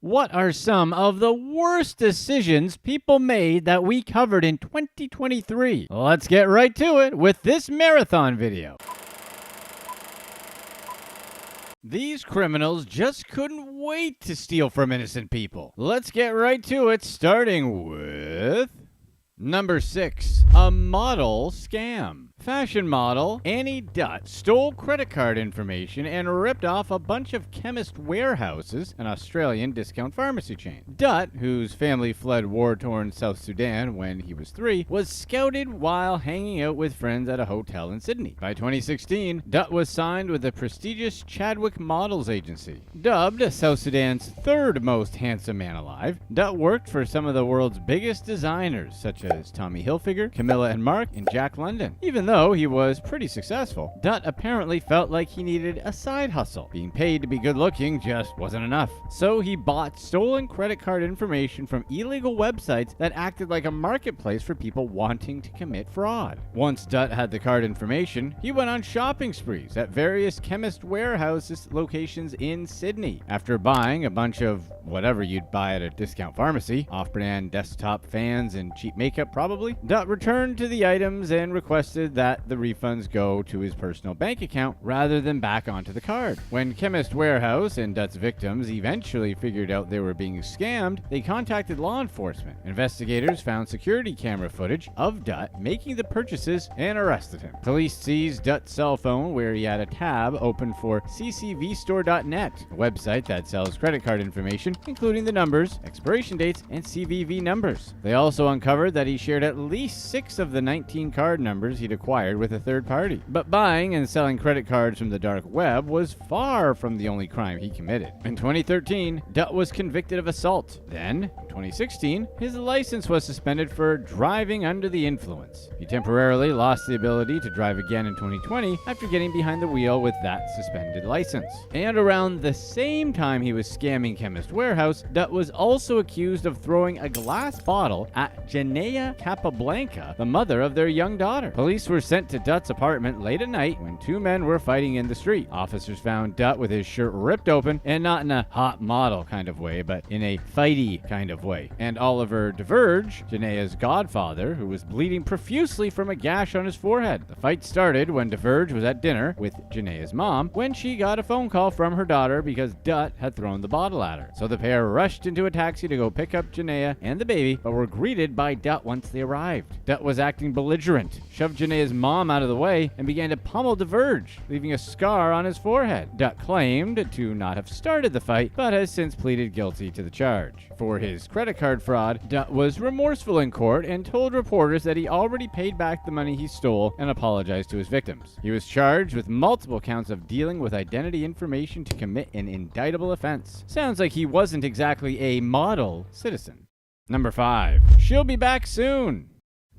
What are some of the worst decisions people made that we covered in 2023? Let's get right to it with this marathon video. These criminals just couldn't wait to steal from innocent people. Let's get right to it, starting with number 6, a model scam. Fashion model Annie Dutt stole credit card information and ripped off a bunch of chemist warehouses, an Australian discount pharmacy chain. Dutt, whose family fled war-torn South Sudan when he was 3, was scouted while hanging out with friends at a hotel in Sydney. By 2016, Dutt was signed with the prestigious Chadwick Models Agency. Dubbed South Sudan's 3rd most handsome man alive, Dutt worked for some of the world's biggest designers, such as Tommy Hilfiger, Camilla and Marc, and Jack London. Even though he was pretty successful, Dutt apparently felt like he needed a side hustle. Being paid to be good looking just wasn't enough. So he bought stolen credit card information from illegal websites that acted like a marketplace for people wanting to commit fraud. Once Dutt had the card information, he went on shopping sprees at various chemist warehouses locations in Sydney. After buying a bunch of whatever you'd buy at a discount pharmacy, off-brand desktop fans and cheap makeup probably, Dutt returned to the items and requested that the refunds go to his personal bank account rather than back onto the card. When Chemist Warehouse and Dutt's victims eventually figured out they were being scammed, they contacted law enforcement. Investigators found security camera footage of Dutt making the purchases and arrested him. Police seized Dutt's cell phone where he had a tab open for ccvstore.net, a website that sells credit card information, including the numbers, expiration dates, and CVV numbers. They also uncovered that he shared at least 6 of the 19 card numbers he'd acquired with a third party. But buying and selling credit cards from the dark web was far from the only crime he committed. In 2013, Dutt was convicted of assault. Then, in 2016, his license was suspended for driving under the influence. He temporarily lost the ability to drive again in 2020 after getting behind the wheel with that suspended license. And around the same time he was scamming Chemist Warehouse, Dutt was also accused of throwing a glass bottle at Janea Capablanca, the mother of their young daughter. Police were sent to Dutt's apartment late at night when 2 men were fighting in the street. Officers found Dutt with his shirt ripped open, and not in a hot model kind of way, but in a fighty kind of way. And Oliver DeVerge, Janea's godfather, who was bleeding profusely from a gash on his forehead. The fight started when DeVerge was at dinner with Janea's mom when she got a phone call from her daughter because Dutt had thrown the bottle at her. So the pair rushed into a taxi to go pick up Janea and the baby, but were greeted by Dutt once they arrived. Dutt was acting belligerent, shoved Janea's mom out of the way, and began to pummel DeVerge, leaving a scar on his forehead. Dutt claimed to not have started the fight, but has since pleaded guilty to the charge. For his credit card fraud, Dutt was remorseful in court and told reporters that he already paid back the money he stole and apologized to his victims. He was charged with multiple counts of dealing with identity information to commit an indictable offense. Sounds like he wasn't exactly a model citizen. Number 5. She'll be back soon.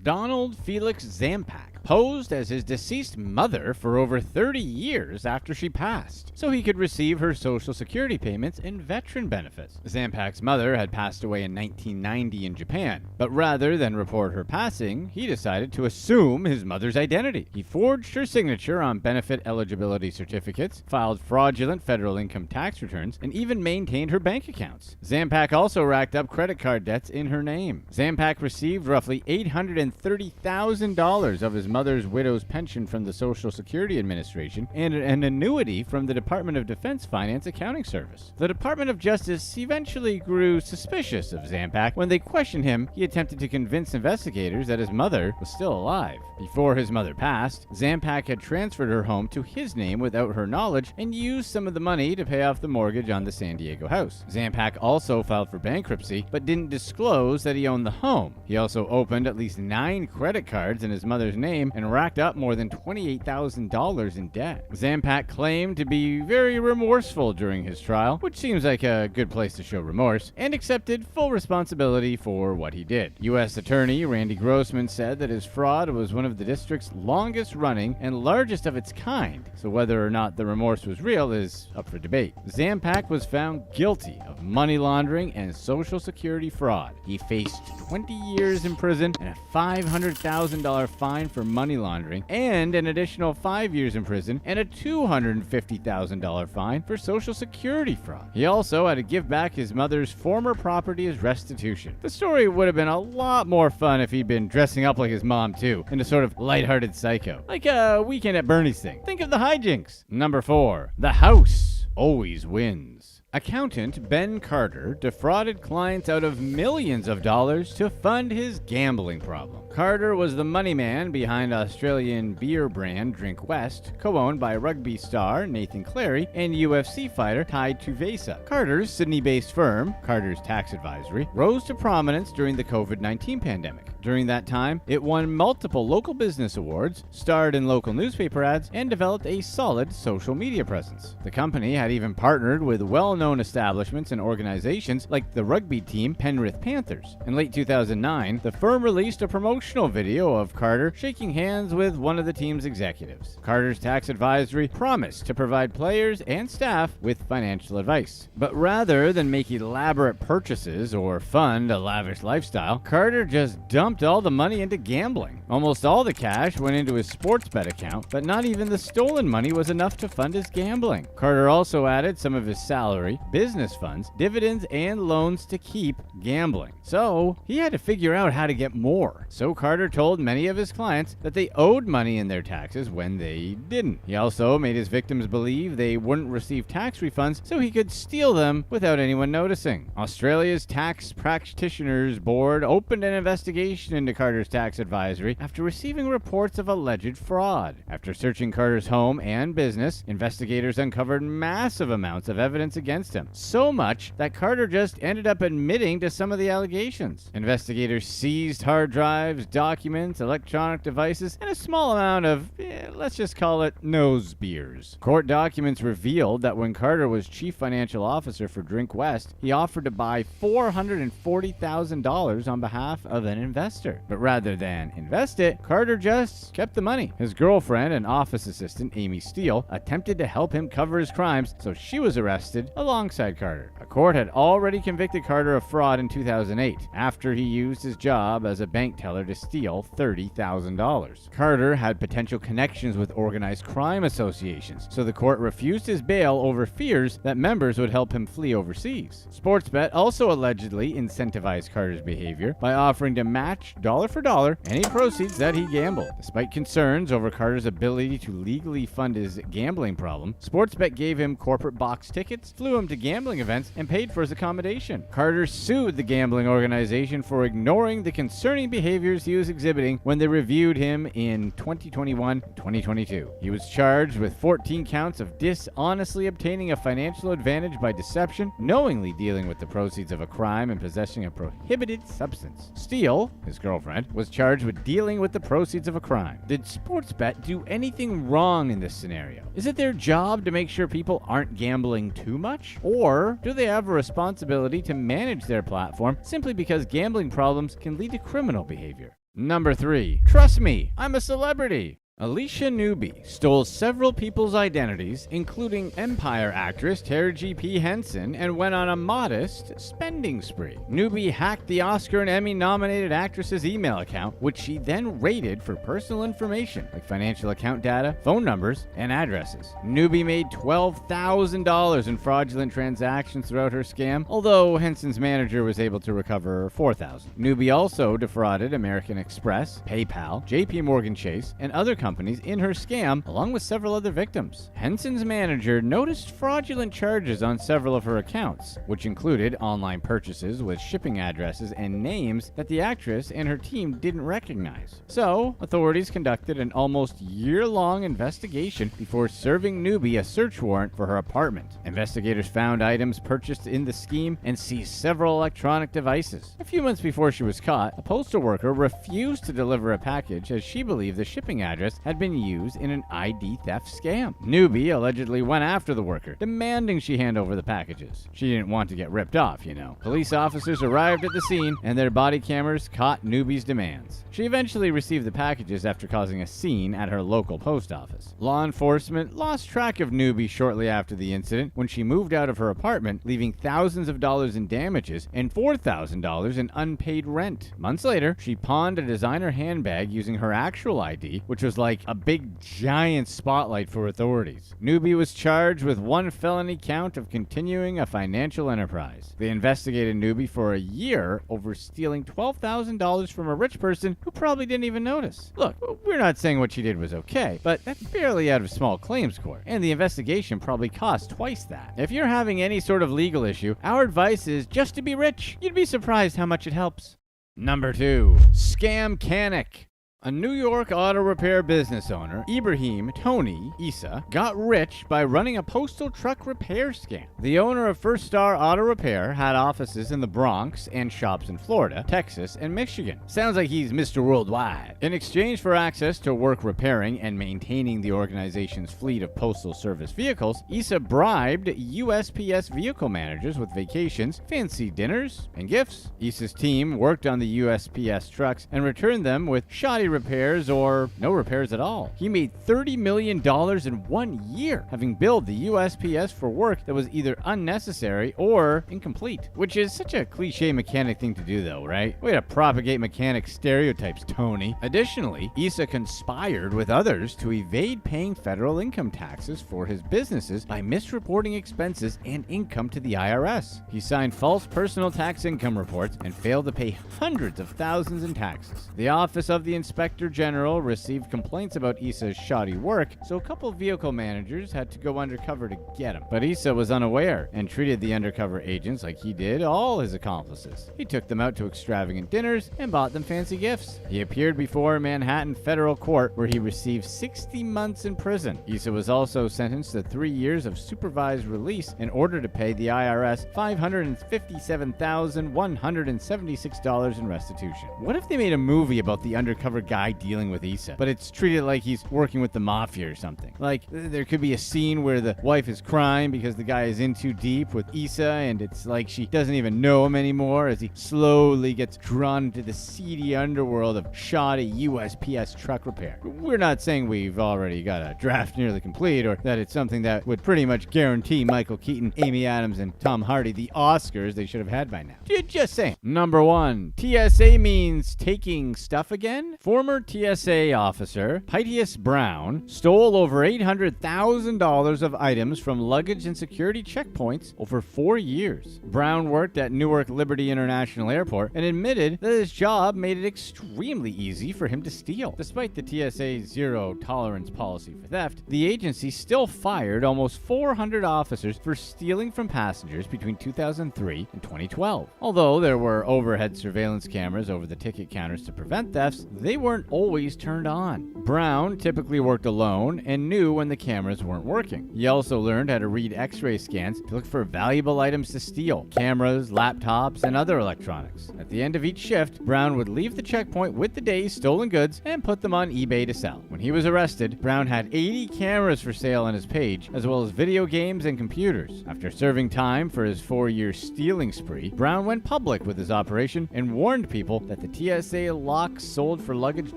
Donald Felix Zampak posed as his deceased mother for over 30 years after she passed, so he could receive her Social Security payments and veteran benefits. Zampak's mother had passed away in 1990 in Japan, but rather than report her passing, he decided to assume his mother's identity. He forged her signature on benefit eligibility certificates, filed fraudulent federal income tax returns, and even maintained her bank accounts. Zampak also racked up credit card debts in her name. Zampak received roughly $830,000 of his mother's widow's pension from the Social Security Administration and an annuity from the Department of Defense Finance Accounting Service. The Department of Justice eventually grew suspicious of Zampak. When they questioned him, he attempted to convince investigators that his mother was still alive. Before his mother passed, Zampak had transferred her home to his name without her knowledge and used some of the money to pay off the mortgage on the San Diego house. Zampak also filed for bankruptcy, but didn't disclose that he owned the home. He also opened at least 9 credit cards in his mother's name and racked up more than $28,000 in debt. Zampak claimed to be very remorseful during his trial, which seems like a good place to show remorse, and accepted full responsibility for what he did. U.S. Attorney Randy Grossman said that his fraud was one of the district's longest running and largest of its kind, so whether or not the remorse was real is up for debate. Zampak was found guilty of money laundering and Social Security fraud. He faced 20 years in prison and a $500,000 fine for money laundering, and an additional 5 years in prison and a $250,000 fine for Social Security fraud. He also had to give back his mother's former property as restitution. The story would have been a lot more fun if he'd been dressing up like his mom too, in a sort of lighthearted psycho. Like a Weekend at Bernie's thing. Think of the hijinks. Number 4. The house always wins. Accountant Ben Carter defrauded clients out of millions of dollars to fund his gambling problem. Carter was the money man behind Australian beer brand Drink West, co-owned by rugby star Nathan Cleary and UFC fighter Tai Tuivasa. Carter's Sydney-based firm, Carter's Tax Advisory, rose to prominence during the COVID-19 pandemic. During that time, it won multiple local business awards, starred in local newspaper ads, and developed a solid social media presence. The company had even partnered with well-known establishments and organizations like the rugby team Penrith Panthers. In late 2009, the firm released a promotional video of Carter shaking hands with one of the team's executives. Carter's Tax Advisory promised to provide players and staff with financial advice. But rather than make elaborate purchases or fund a lavish lifestyle, Carter just dumped all the money into gambling. Almost all the cash went into his sports bet account, but not even the stolen money was enough to fund his gambling. Carter also added some of his salary, business funds, dividends, and loans to keep gambling. So he had to figure out how to get more. So Carter told many of his clients that they owed money in their taxes when they didn't. He also made his victims believe they wouldn't receive tax refunds so he could steal them without anyone noticing. Australia's Tax Practitioners Board opened an investigation into Carter's Tax Advisory after receiving reports of alleged fraud. After searching Carter's home and business, investigators uncovered massive amounts of evidence against him. So much that Carter just ended up admitting to some of the allegations. Investigators seized hard drives, documents, electronic devices, and a small amount of, let's just call it, nose beers. Court documents revealed that when Carter was chief financial officer for Drink West, he offered to buy $440,000 on behalf of an investor. But rather than invest it, Carter just kept the money. His girlfriend and office assistant, Amy Steele, attempted to help him cover his crimes, so she was arrested alongside Carter. A court had already convicted Carter of fraud in 2008 after he used his job as a bank teller to steal $30,000. Carter had potential connections with organized crime associations, so the court refused his bail over fears that members would help him flee overseas. Sportsbet also allegedly incentivized Carter's behavior by offering to match dollar for dollar any proceeds that he gambled. Despite concerns over Carter's ability to legally fund his gambling problem, Sportsbet gave him corporate box tickets, flew him to gambling events, and paid for his accommodation. Carter sued the gambling organization for ignoring the concerning behaviors he was exhibiting when they reviewed him in 2021-2022. He was charged with 14 counts of dishonestly obtaining a financial advantage by deception, knowingly dealing with the proceeds of a crime, and possessing a prohibited substance. Steele, his girlfriend, was charged with dealing with the proceeds of a crime. Did Sportsbet do anything wrong in this scenario? Is it their job to make sure people aren't gambling too much? Or do they have a responsibility to manage their platform simply because gambling problems can lead to criminal behavior? Number 3. Trust me, I'm a celebrity. Alicia Newby stole several people's identities, including Empire actress Taraji P. Henson, and went on a modest spending spree. Newby hacked the Oscar and Emmy-nominated actress's email account, which she then raided for personal information like financial account data, phone numbers, and addresses. Newby made $12,000 in fraudulent transactions throughout her scam, although Henson's manager was able to recover $4,000. Newby also defrauded American Express, PayPal, JP Morgan Chase, and other companies in her scam, along with several other victims. Henson's manager noticed fraudulent charges on several of her accounts, which included online purchases with shipping addresses and names that the actress and her team didn't recognize. So, authorities conducted an almost year-long investigation before serving Newby a search warrant for her apartment. Investigators found items purchased in the scheme and seized several electronic devices. A few months before she was caught, a postal worker refused to deliver a package as she believed the shipping address address had been used in an ID theft scam. Newbie allegedly went after the worker, demanding she hand over the packages. She didn't want to get ripped off, you know. Police officers arrived at the scene, and their body cameras caught Newbie's demands. She eventually received the packages after causing a scene at her local post office. Law enforcement lost track of Newbie shortly after the incident when she moved out of her apartment, leaving thousands of dollars in damages and $4,000 in unpaid rent. Months later, she pawned a designer handbag using her actual ID, which was like a big giant spotlight for authorities. Newbie was charged with one felony count of continuing a financial enterprise. They investigated Newbie for a year over stealing $12,000 from a rich person who probably didn't even notice. Look, we're not saying what she did was okay, but that's barely out of small claims court, and the investigation probably cost twice that. If you're having any sort of legal issue, our advice is just to be rich. You'd be surprised how much it helps. Number 2. Scamcanic. A New York auto repair business owner, Ibrahim Tony Issa, got rich by running a postal truck repair scam. The owner of First Star Auto Repair had offices in the Bronx and shops in Florida, Texas, and Michigan. Sounds like he's Mr. Worldwide. In exchange for access to work repairing and maintaining the organization's fleet of postal service vehicles, Issa bribed USPS vehicle managers with vacations, fancy dinners, and gifts. Issa's team worked on the USPS trucks and returned them with shoddy repairs or no repairs at all. He made $30 million in 1 year, having billed the USPS for work that was either unnecessary or incomplete. Which is such a cliche mechanic thing to do though, right? Way to propagate mechanic stereotypes, Tony. Additionally, Issa conspired with others to evade paying federal income taxes for his businesses by misreporting expenses and income to the IRS. He signed false personal tax income reports and failed to pay hundreds of thousands in taxes. The Office of the Inspector General received complaints about Issa's shoddy work, so a couple vehicle managers had to go undercover to get him. But Issa was unaware and treated the undercover agents like he did all his accomplices. He took them out to extravagant dinners and bought them fancy gifts. He appeared before Manhattan federal court where he received 60 months in prison. Issa was also sentenced to 3 years of supervised release in order to pay the IRS $557,176 in restitution. What if they made a movie about the undercover guy dealing with Issa, but it's treated like he's working with the mafia or something? Like, there could be a scene where the wife is crying because the guy is in too deep with Issa, and it's like she doesn't even know him anymore as he slowly gets drawn into the seedy underworld of shoddy USPS truck repair. We're not saying we've already got a draft nearly complete, or that it's something that would pretty much guarantee Michael Keaton, Amy Adams, and Tom Hardy the Oscars they should have had by now. Just saying. Number 1. TSA means taking stuff again? Former TSA officer Pytius Brown stole over $800,000 of items from luggage and security checkpoints over 4 years. Brown worked at Newark Liberty International Airport and admitted that his job made it extremely easy for him to steal. Despite the TSA's zero-tolerance policy for theft, the agency still fired almost 400 officers for stealing from passengers between 2003 and 2012. Although there were overhead surveillance cameras over the ticket counters to prevent thefts, they weren't always turned on. Brown typically worked alone and knew when the cameras weren't working. He also learned how to read X-ray scans to look for valuable items to steal: cameras, laptops, and other electronics. At the end of each shift, Brown would leave the checkpoint with the day's stolen goods and put them on eBay to sell. When he was arrested, Brown had 80 cameras for sale on his page, as well as video games and computers. After serving time for his 4-year stealing spree, Brown went public with his operation and warned people that the TSA locks sold for luggage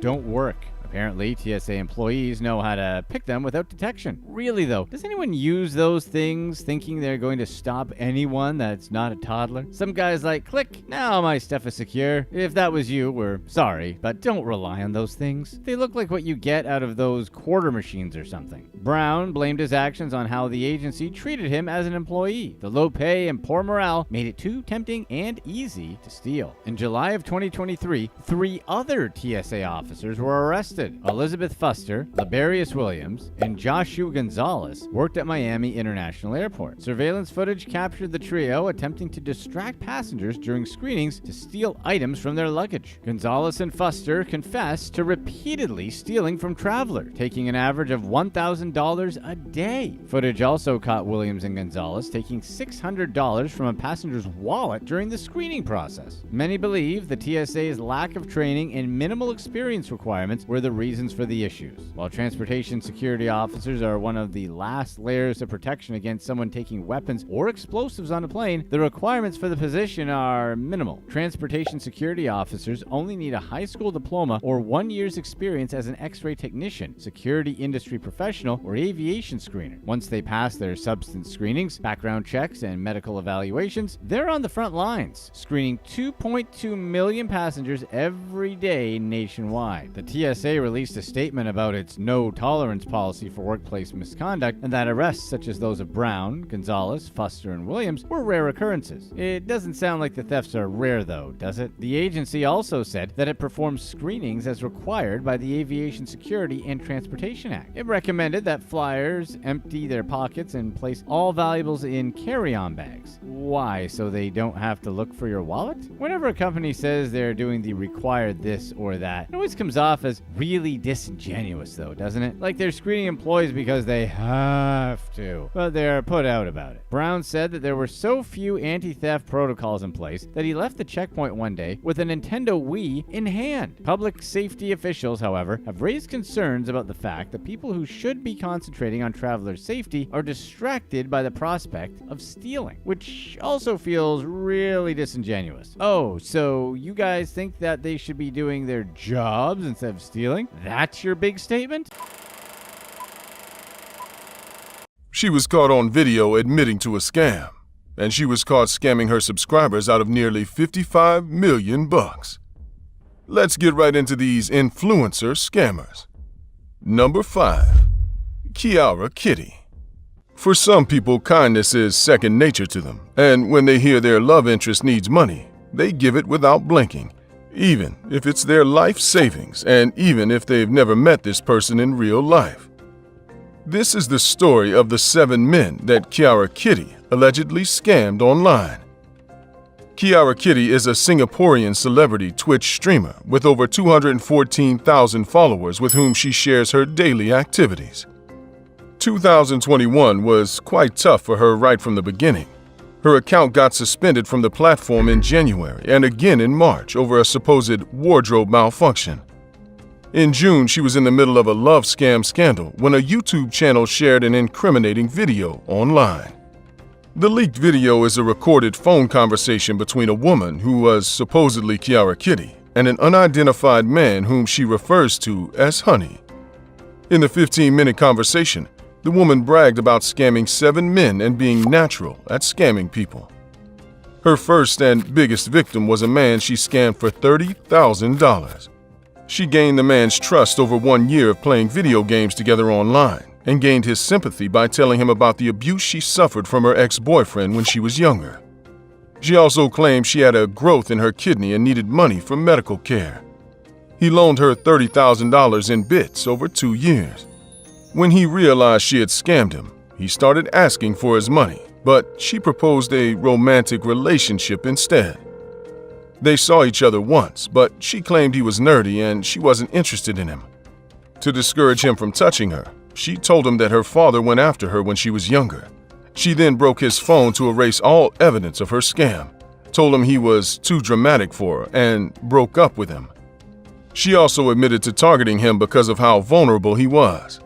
don't work. Apparently, TSA employees know how to pick them without detection. Really though, does anyone use those things thinking they're going to stop anyone that's not a toddler? Some guy's like, click, now my stuff is secure. If that was you, we're sorry, but don't rely on those things. They look like what you get out of those quarter machines or something. Brown blamed his actions on how the agency treated him as an employee. The low pay and poor morale made it too tempting and easy to steal. In July of 2023, 3 other TSA officers were arrested. Elizabeth Fuster, Labarius Williams, and Joshua Gonzalez worked at Miami International Airport. Surveillance footage captured the trio attempting to distract passengers during screenings to steal items from their luggage. Gonzalez and Fuster confessed to repeatedly stealing from travelers, taking an average of $1,000 a day. Footage also caught Williams and Gonzalez taking $600 from a passenger's wallet during the screening process. Many believe the TSA's lack of training and minimal experience requirements were the the reasons for the issues. While transportation security officers are one of the last layers of protection against someone taking weapons or explosives on a plane, the requirements for the position are minimal. Transportation security officers only need a high school diploma or 1 year's experience as an X-ray technician, security industry professional, or aviation screener. Once they pass their substance screenings, background checks, and medical evaluations, they're on the front lines, screening 2.2 million passengers every day nationwide. The TSA released a statement about its no-tolerance policy for workplace misconduct, and that arrests such as those of Brown, Gonzalez, Fuster, and Williams were rare occurrences. It doesn't sound like the thefts are rare, though, does it? The agency also said that it performs screenings as required by the Aviation Security and Transportation Act. It recommended that flyers empty their pockets and place all valuables in carry-on bags. Why? So they don't have to look for your wallet? Whenever a company says they're doing the required this or that, it always comes off as really disingenuous, though, doesn't it? Like they're screening employees because they have to, but they're put out about it. Brown said that there were so few anti-theft protocols in place that he left the checkpoint one day with a Nintendo Wii in hand. Public safety officials, however, have raised concerns about the fact that people who should be concentrating on travelers' safety are distracted by the prospect of stealing, which also feels really disingenuous. Oh, so you guys think that they should be doing their jobs instead of stealing? That's your big statement? She was caught on video admitting to a scam, and she was caught scamming her subscribers out of nearly $55 million. Let's get right into these influencer scammers. Number 5. Kiara Kitty. For some people, kindness is second nature to them, and when they hear their love interest needs money, they give it without blinking, even if it's their life savings and even if they've never met this person in real life. This is the story of the 7 men that Kiara Kitty allegedly scammed online. Kiara Kitty is a Singaporean celebrity Twitch streamer with over 214,000 followers with whom she shares her daily activities. 2021 was quite tough for her right from the beginning. Her account got suspended from the platform in January and again in March over a supposed wardrobe malfunction. In June, she was in the middle of a love scam scandal when a YouTube channel shared an incriminating video online. The leaked video is a recorded phone conversation between a woman who was supposedly Kiara Kitty and an unidentified man whom she refers to as Honey. In the 15-minute conversation, the woman bragged about scamming 7 men and being natural at scamming people. Her first and biggest victim was a man she scammed for $30,000. She gained the man's trust over 1 year of playing video games together online and gained his sympathy by telling him about the abuse she suffered from her ex-boyfriend when she was younger. She also claimed she had a growth in her kidney and needed money for medical care. He loaned her $30,000 in bits over 2 years. When he realized she had scammed him, he started asking for his money, but she proposed a romantic relationship instead. They saw each other once, but she claimed he was nerdy and she wasn't interested in him. To discourage him from touching her, she told him that her father went after her when she was younger. She then broke his phone to erase all evidence of her scam, told him he was too dramatic for her, and broke up with him. She also admitted to targeting him because of how vulnerable he was.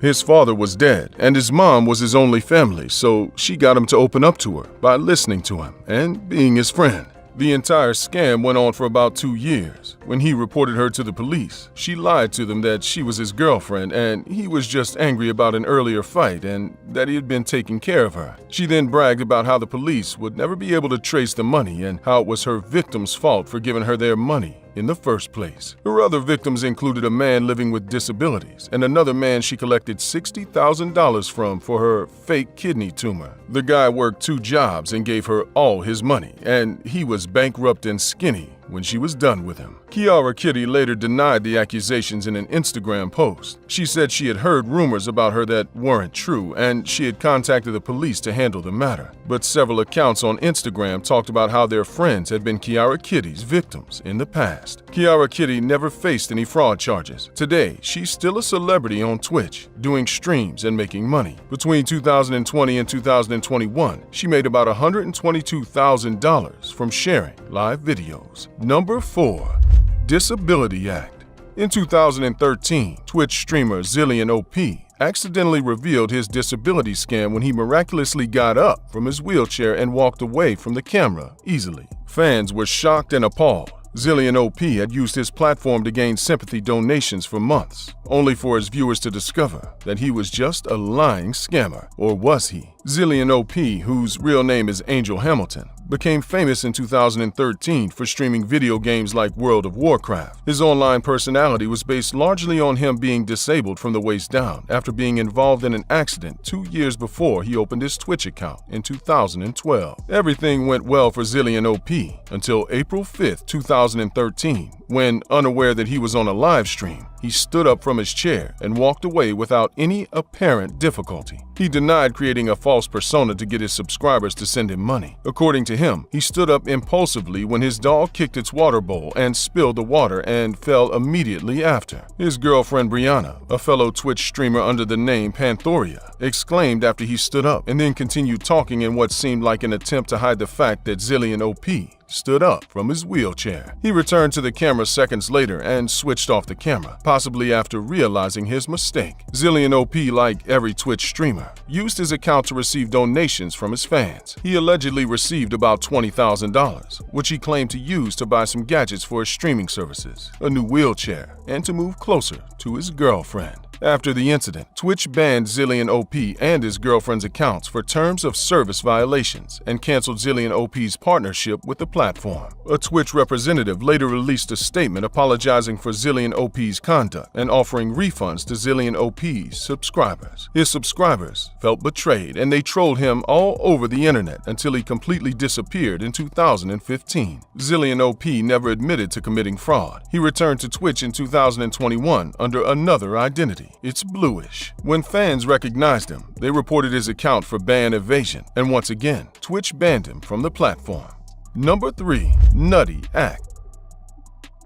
His father was dead, and his mom was his only family, so she got him to open up to her by listening to him and being his friend. The entire scam went on for about 2 years. When he reported her to the police, she lied to them that she was his girlfriend and he was just angry about an earlier fight and that he had been taking care of her. She then bragged about how the police would never be able to trace the money and how it was her victim's fault for giving her their money in the first place. Her other victims included a man living with disabilities and another man she collected $60,000 from for her fake kidney tumor. The guy worked 2 jobs and gave her all his money, and he was bankrupt and skinny when she was done with him. Kiara Kitty later denied the accusations in an Instagram post. She said she had heard rumors about her that weren't true, and she had contacted the police to handle the matter. But several accounts on Instagram talked about how their friends had been Kiara Kitty's victims in the past. Kiara Kitty never faced any fraud charges. Today, she's still a celebrity on Twitch, doing streams and making money. Between 2020 and 2021, she made about $122,000 from sharing live videos. Number 4. Disability Act. In 2013, Twitch streamer Zillion OP accidentally revealed his disability scam when he miraculously got up from his wheelchair and walked away from the camera easily. Fans were shocked and appalled. Zillion OP had used his platform to gain sympathy donations for months, only for his viewers to discover that he was just a lying scammer. Or was he? Zillion OP, whose real name is Angel Hamilton, became famous in 2013 for streaming video games like World of Warcraft. His online personality was based largely on him being disabled from the waist down after being involved in an accident 2 years before he opened his Twitch account in 2012. Everything went well for Zillion OP until April 5th, 2013, when, unaware that he was on a live stream, he stood up from his chair and walked away without any apparent difficulty. He denied creating a false persona to get his subscribers to send him money. According to him, he stood up impulsively when his dog kicked its water bowl and spilled the water and fell immediately after. His girlfriend Brianna, a fellow Twitch streamer under the name Panthoria, exclaimed after he stood up and then continued talking in what seemed like an attempt to hide the fact that Zillion OP stood up from his wheelchair. He returned to the camera seconds later and switched off the camera, possibly after realizing his mistake. Zillion OP, like every Twitch streamer, used his account to receive donations from his fans. He allegedly received about $20,000, which he claimed to use to buy some gadgets for his streaming services, a new wheelchair, and to move closer to his girlfriend. After the incident, Twitch banned Zillion OP and his girlfriend's accounts for terms of service violations and canceled Zillion OP's partnership with the platform. A Twitch representative later released a statement apologizing for Zillion OP's conduct and offering refunds to Zillion OP's subscribers. His subscribers felt betrayed and they trolled him all over the internet until he completely disappeared in 2015. Zillion OP never admitted to committing fraud. He returned to Twitch in 2021 under another identity. It's Bluish. When fans recognized him, they reported his account for ban evasion, and once again, Twitch banned him from the platform. Number 3. Nutty Act.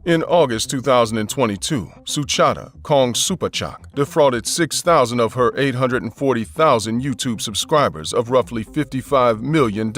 In August 2022, Suchata Kong Supachak defrauded 6,000 of her 840,000 YouTube subscribers of roughly $55 million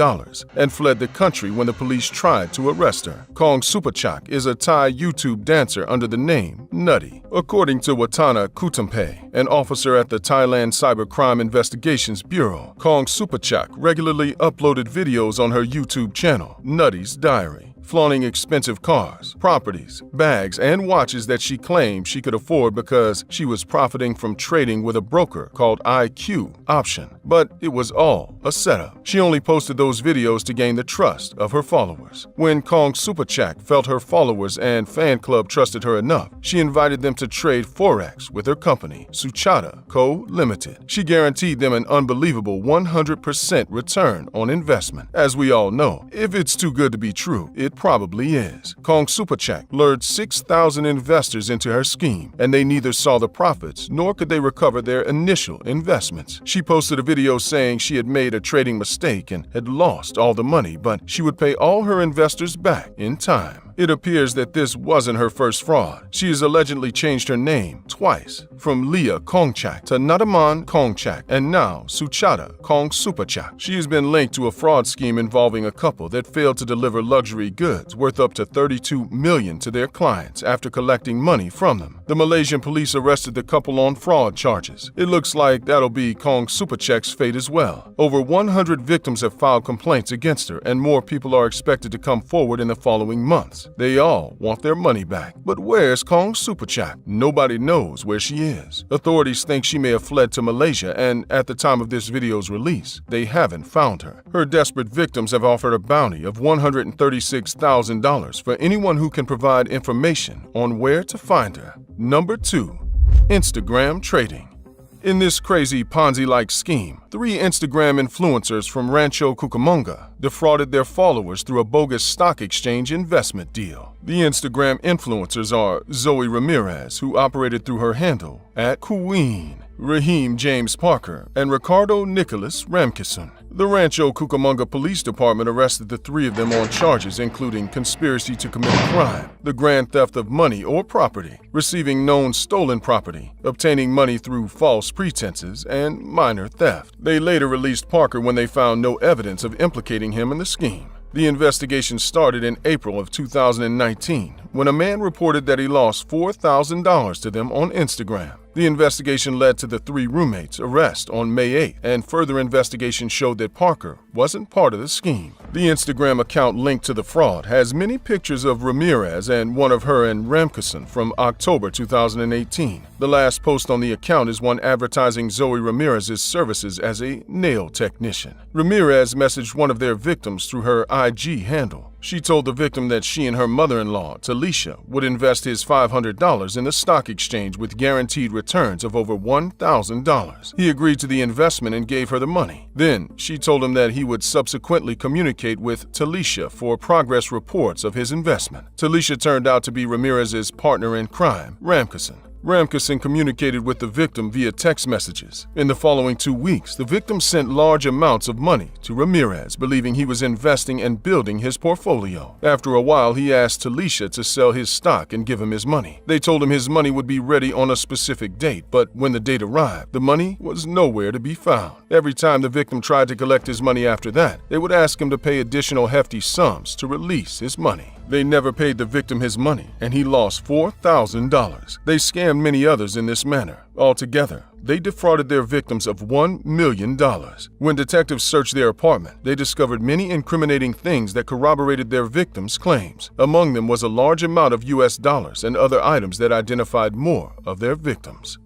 and fled the country when the police tried to arrest her. Kong Supachak is a Thai YouTube dancer under the name Nutty. According to Watana Kutampe, an officer at the Thailand Cybercrime Investigations Bureau, Kong Supachak regularly uploaded videos on her YouTube channel, Nutty's Diary, flaunting expensive cars, properties, bags, and watches that she claimed she could afford because she was profiting from trading with a broker called IQ Option. But it was all a setup. She only posted those videos to gain the trust of her followers. When Kong Supachak felt her followers and fan club trusted her enough, she invited them to trade Forex with her company, Suchata Co. Limited. She guaranteed them an unbelievable 100% return on investment. As we all know, if it's too good to be true, it probably is. Kong Supachak lured 6,000 investors into her scheme, and they neither saw the profits nor could they recover their initial investments. She posted a video saying she had made a trading mistake and had lost all the money, but she would pay all her investors back in time. It appears that this wasn't her first fraud. She has allegedly changed her name twice, from Leah Kongchak to Nataman Kongchak, and now Suchata Kong Supachak. She has been linked to a fraud scheme involving a couple that failed to deliver luxury goods worth up to $32 million to their clients after collecting money from them. The Malaysian police arrested the couple on fraud charges. It looks like that'll be Kong Supachak's fate as well. Over 100 victims have filed complaints against her, and more people are expected to come forward in the following months. They all want their money back. But where's Kong Supachak? Nobody knows where she is. Authorities think she may have fled to Malaysia, and at the time of this video's release, they haven't found her. Her desperate victims have offered a bounty of $136,000 for anyone who can provide information on where to find her. Number 2. Instagram trading. In this crazy Ponzi-like scheme, 3 Instagram influencers from Rancho Cucamonga defrauded their followers through a bogus stock exchange investment deal. The Instagram influencers are Zoe Ramirez, who operated through her handle at Queen, Raheem James Parker, and Ricardo Nicholas Ramkisson. The Rancho Cucamonga Police Department arrested the 3 of them on charges including conspiracy to commit a crime, the grand theft of money or property, receiving known stolen property, obtaining money through false pretenses, and minor theft. They later released Parker when they found no evidence of implicating him in the scheme. The investigation started in April of 2019 when a man reported that he lost $4,000 to them on Instagram. The investigation led to the three roommates' arrest on May 8th, and further investigation showed that Parker wasn't part of the scheme. The Instagram account linked to the fraud has many pictures of Ramirez and one of her and Ramkisson from October 2018. The last post on the account is one advertising Zoe Ramirez's services as a nail technician. Ramirez messaged one of their victims through her IG handle. She told the victim that she and her mother-in-law, Talisha, would invest his $500 in the stock exchange with guaranteed returns of over $1,000. He agreed to the investment and gave her the money. Then, she told him that he would subsequently communicate with Talisha for progress reports of his investment. Talisha turned out to be Ramirez's partner in crime, Ramkisson. Ramkisson communicated with the victim via text messages. In the following 2 weeks, the victim sent large amounts of money to Ramirez, believing he was investing and building his portfolio. After a while, he asked Talisha to sell his stock and give him his money. They told him his money would be ready on a specific date, but when the date arrived, the money was nowhere to be found. Every time the victim tried to collect his money after that, they would ask him to pay additional hefty sums to release his money. They never paid the victim his money, and he lost $4,000. They scammed many others in this manner. Altogether, they defrauded their victims of $1 million. When detectives searched their apartment, they discovered many incriminating things that corroborated their victims' claims. Among them was a large amount of US dollars and other items that identified more of their victims.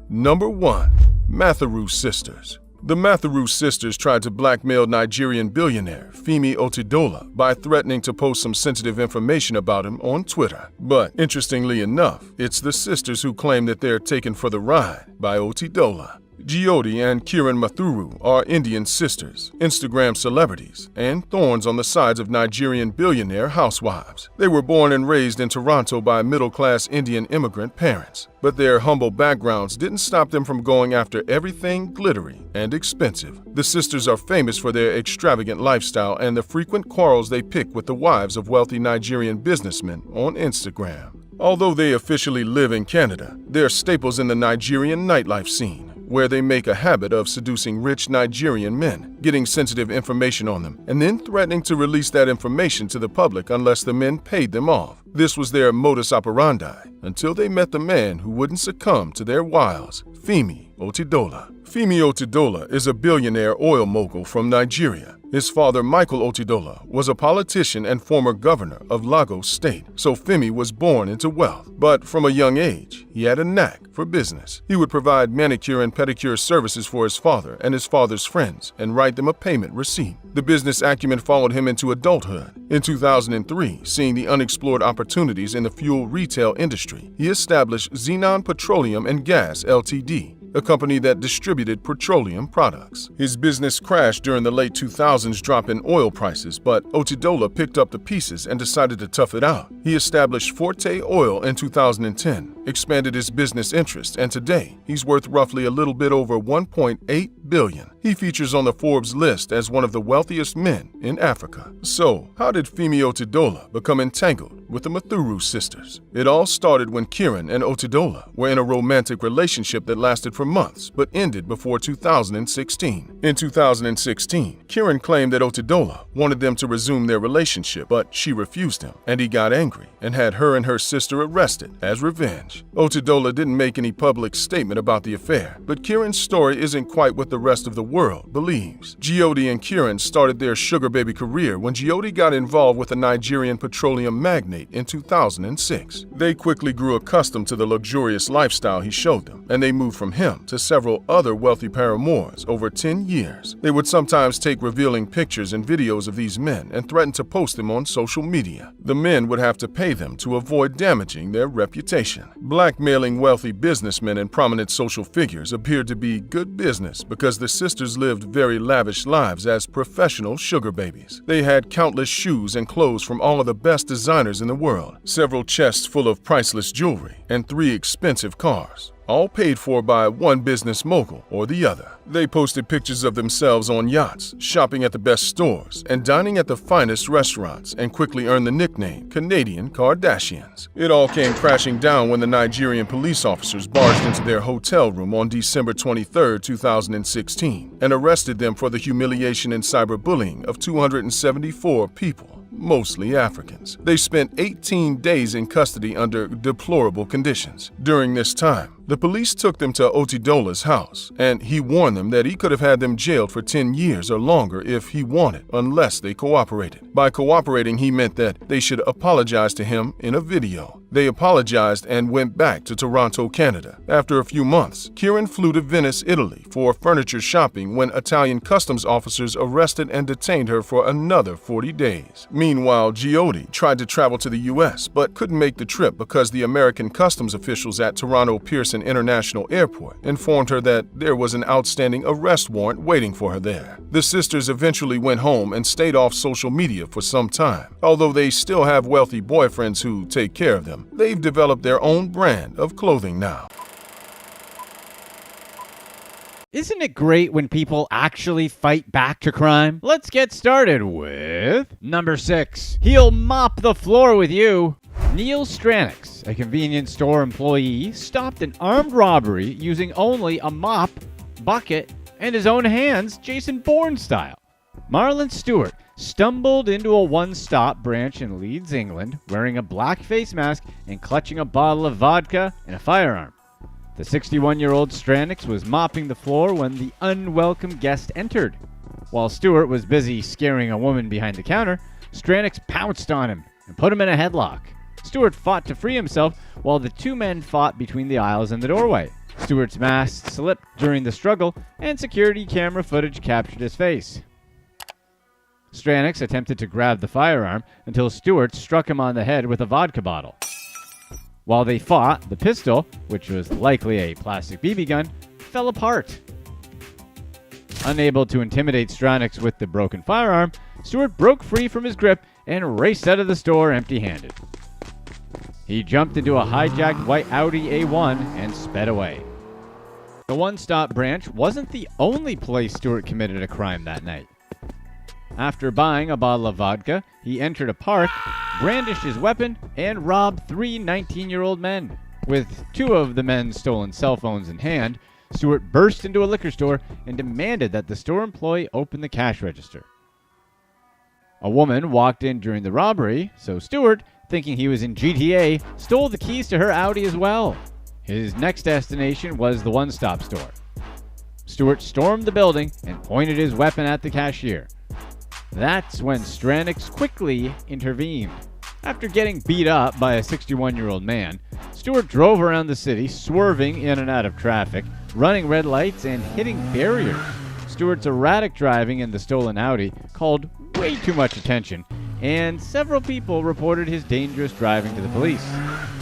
Number 1. Matheru Sisters. The Matheru sisters tried to blackmail Nigerian billionaire Femi Otedola by threatening to post some sensitive information about him on Twitter. But interestingly enough, it's the sisters who claim that they're taken for the ride by Otedola. Jyoti and Kiran Mathuru are Indian sisters, Instagram celebrities, and thorns on the sides of Nigerian billionaire housewives. They were born and raised in Toronto by middle-class Indian immigrant parents, but their humble backgrounds didn't stop them from going after everything glittery and expensive. The sisters are famous for their extravagant lifestyle and the frequent quarrels they pick with the wives of wealthy Nigerian businessmen on Instagram. Although they officially live in Canada, they're staples in the Nigerian nightlife scene, where they make a habit of seducing rich Nigerian men, getting sensitive information on them, and then threatening to release that information to the public unless the men paid them off. This was their modus operandi until they met the man who wouldn't succumb to their wiles, Femi Otedola. Femi Otedola is a billionaire oil mogul from Nigeria. His father, Michael Otedola, was a politician and former governor of Lagos State, so Femi was born into wealth. But from a young age, he had a knack for business. He would provide manicure and pedicure services for his father and his father's friends and write them a payment receipt. The business acumen followed him into adulthood. In 2003, seeing the unexplored opportunities in the fuel retail industry, he established Xenon Petroleum and Gas Ltd., a company that distributed petroleum products. His business crashed during the late 2000s drop in oil prices, but Otedola picked up the pieces and decided to tough it out. He established Forte Oil in 2010, expanded his business interests, and today he's worth roughly a little bit over $1.8 billion. He features on the Forbes list as one of the wealthiest men in Africa. So, how did Femi Otedola become entangled with the Mathuru sisters? It all started when Kiran and Otedola were in a romantic relationship that lasted for months but ended before 2016. In 2016, Kiran claimed that Otedola wanted them to resume their relationship, but she refused him, and he got angry and had her and her sister arrested as revenge. Otedola didn't make any public statement about the affair, but Kiran's story isn't quite what the rest of the world believes. Jyoti and Kiran started their sugar baby career when Jyoti got involved with a Nigerian petroleum magnate in 2006. They quickly grew accustomed to the luxurious lifestyle he showed them, and they moved from him to several other wealthy paramours over 10 years. They would sometimes take revealing pictures and videos of these men and threaten to post them on social media. The men would have to pay them to avoid damaging their reputation. Blackmailing wealthy businessmen and prominent social figures appeared to be good business because the sisters lived very lavish lives as professional sugar babies. They had countless shoes and clothes from all of the best designers in the world, several chests full of priceless jewelry, and 3 expensive cars. all paid for by one business mogul or the other. They posted pictures of themselves on yachts, shopping at the best stores, and dining at the finest restaurants, and quickly earned the nickname Canadian Kardashians. It all came crashing down when the Nigerian police officers barged into their hotel room on December 23, 2016, and arrested them for the humiliation and cyberbullying of 274 people. Mostly Africans. They spent 18 days in custody under deplorable conditions. During this time, the police took them to Otidola's house, and he warned them that he could have had them jailed for 10 years or longer if he wanted, unless they cooperated. By cooperating, he meant that they should apologize to him in a video. They apologized and went back to Toronto, Canada. After a few months, Kieran flew to Venice, Italy for furniture shopping when Italian customs officers arrested and detained her for another 40 days. Meanwhile, Giodi tried to travel to the U.S. but couldn't make the trip because the American customs officials at Toronto Pearson International Airport informed her that there was an outstanding arrest warrant waiting for her there. The sisters eventually went home and stayed off social media for some time. Although they still have wealthy boyfriends who take care of them, they've developed their own brand of clothing now. Isn't it great when people actually fight back to crime? Let's get started with number 6. He'll mop the floor with you. Neil Stranix, a convenience store employee, stopped an armed robbery using only a mop, bucket, and his own hands, Jason Bourne style. Marlon Stewart stumbled into a one-stop branch in Leeds, England, wearing a black face mask and clutching a bottle of vodka and a firearm. The 61-year-old Stranix was mopping the floor when the unwelcome guest entered. While Stewart was busy scaring a woman behind the counter, Stranix pounced on him and put him in a headlock. Stewart fought to free himself while the two men fought between the aisles and the doorway. Stewart's mask slipped during the struggle, and security camera footage captured his face. Stranix attempted to grab the firearm until Stewart struck him on the head with a vodka bottle. While they fought, the pistol, which was likely a plastic BB gun, fell apart. Unable to intimidate Stranix with the broken firearm, Stewart broke free from his grip and raced out of the store empty-handed. He jumped into a hijacked white Audi A1 and sped away. The one-stop branch wasn't the only place Stewart committed a crime that night. After buying a bottle of vodka, he entered a park, brandished his weapon, and robbed 3 19-year-old men. With 2 of the men's stolen cell phones in hand, Stewart burst into a liquor store and demanded that the store employee open the cash register. A woman walked in during the robbery, so Stewart, thinking he was in GTA, stole the keys to her Audi as well. His next destination was the one-stop store. Stewart stormed the building and pointed his weapon at the cashier. That's when Stranix quickly intervened. After getting beat up by a 61-year-old man, Stewart drove around the city, swerving in and out of traffic, running red lights, and hitting barriers. Stewart's erratic driving in the stolen Audi called way too much attention, and several people reported his dangerous driving to the police.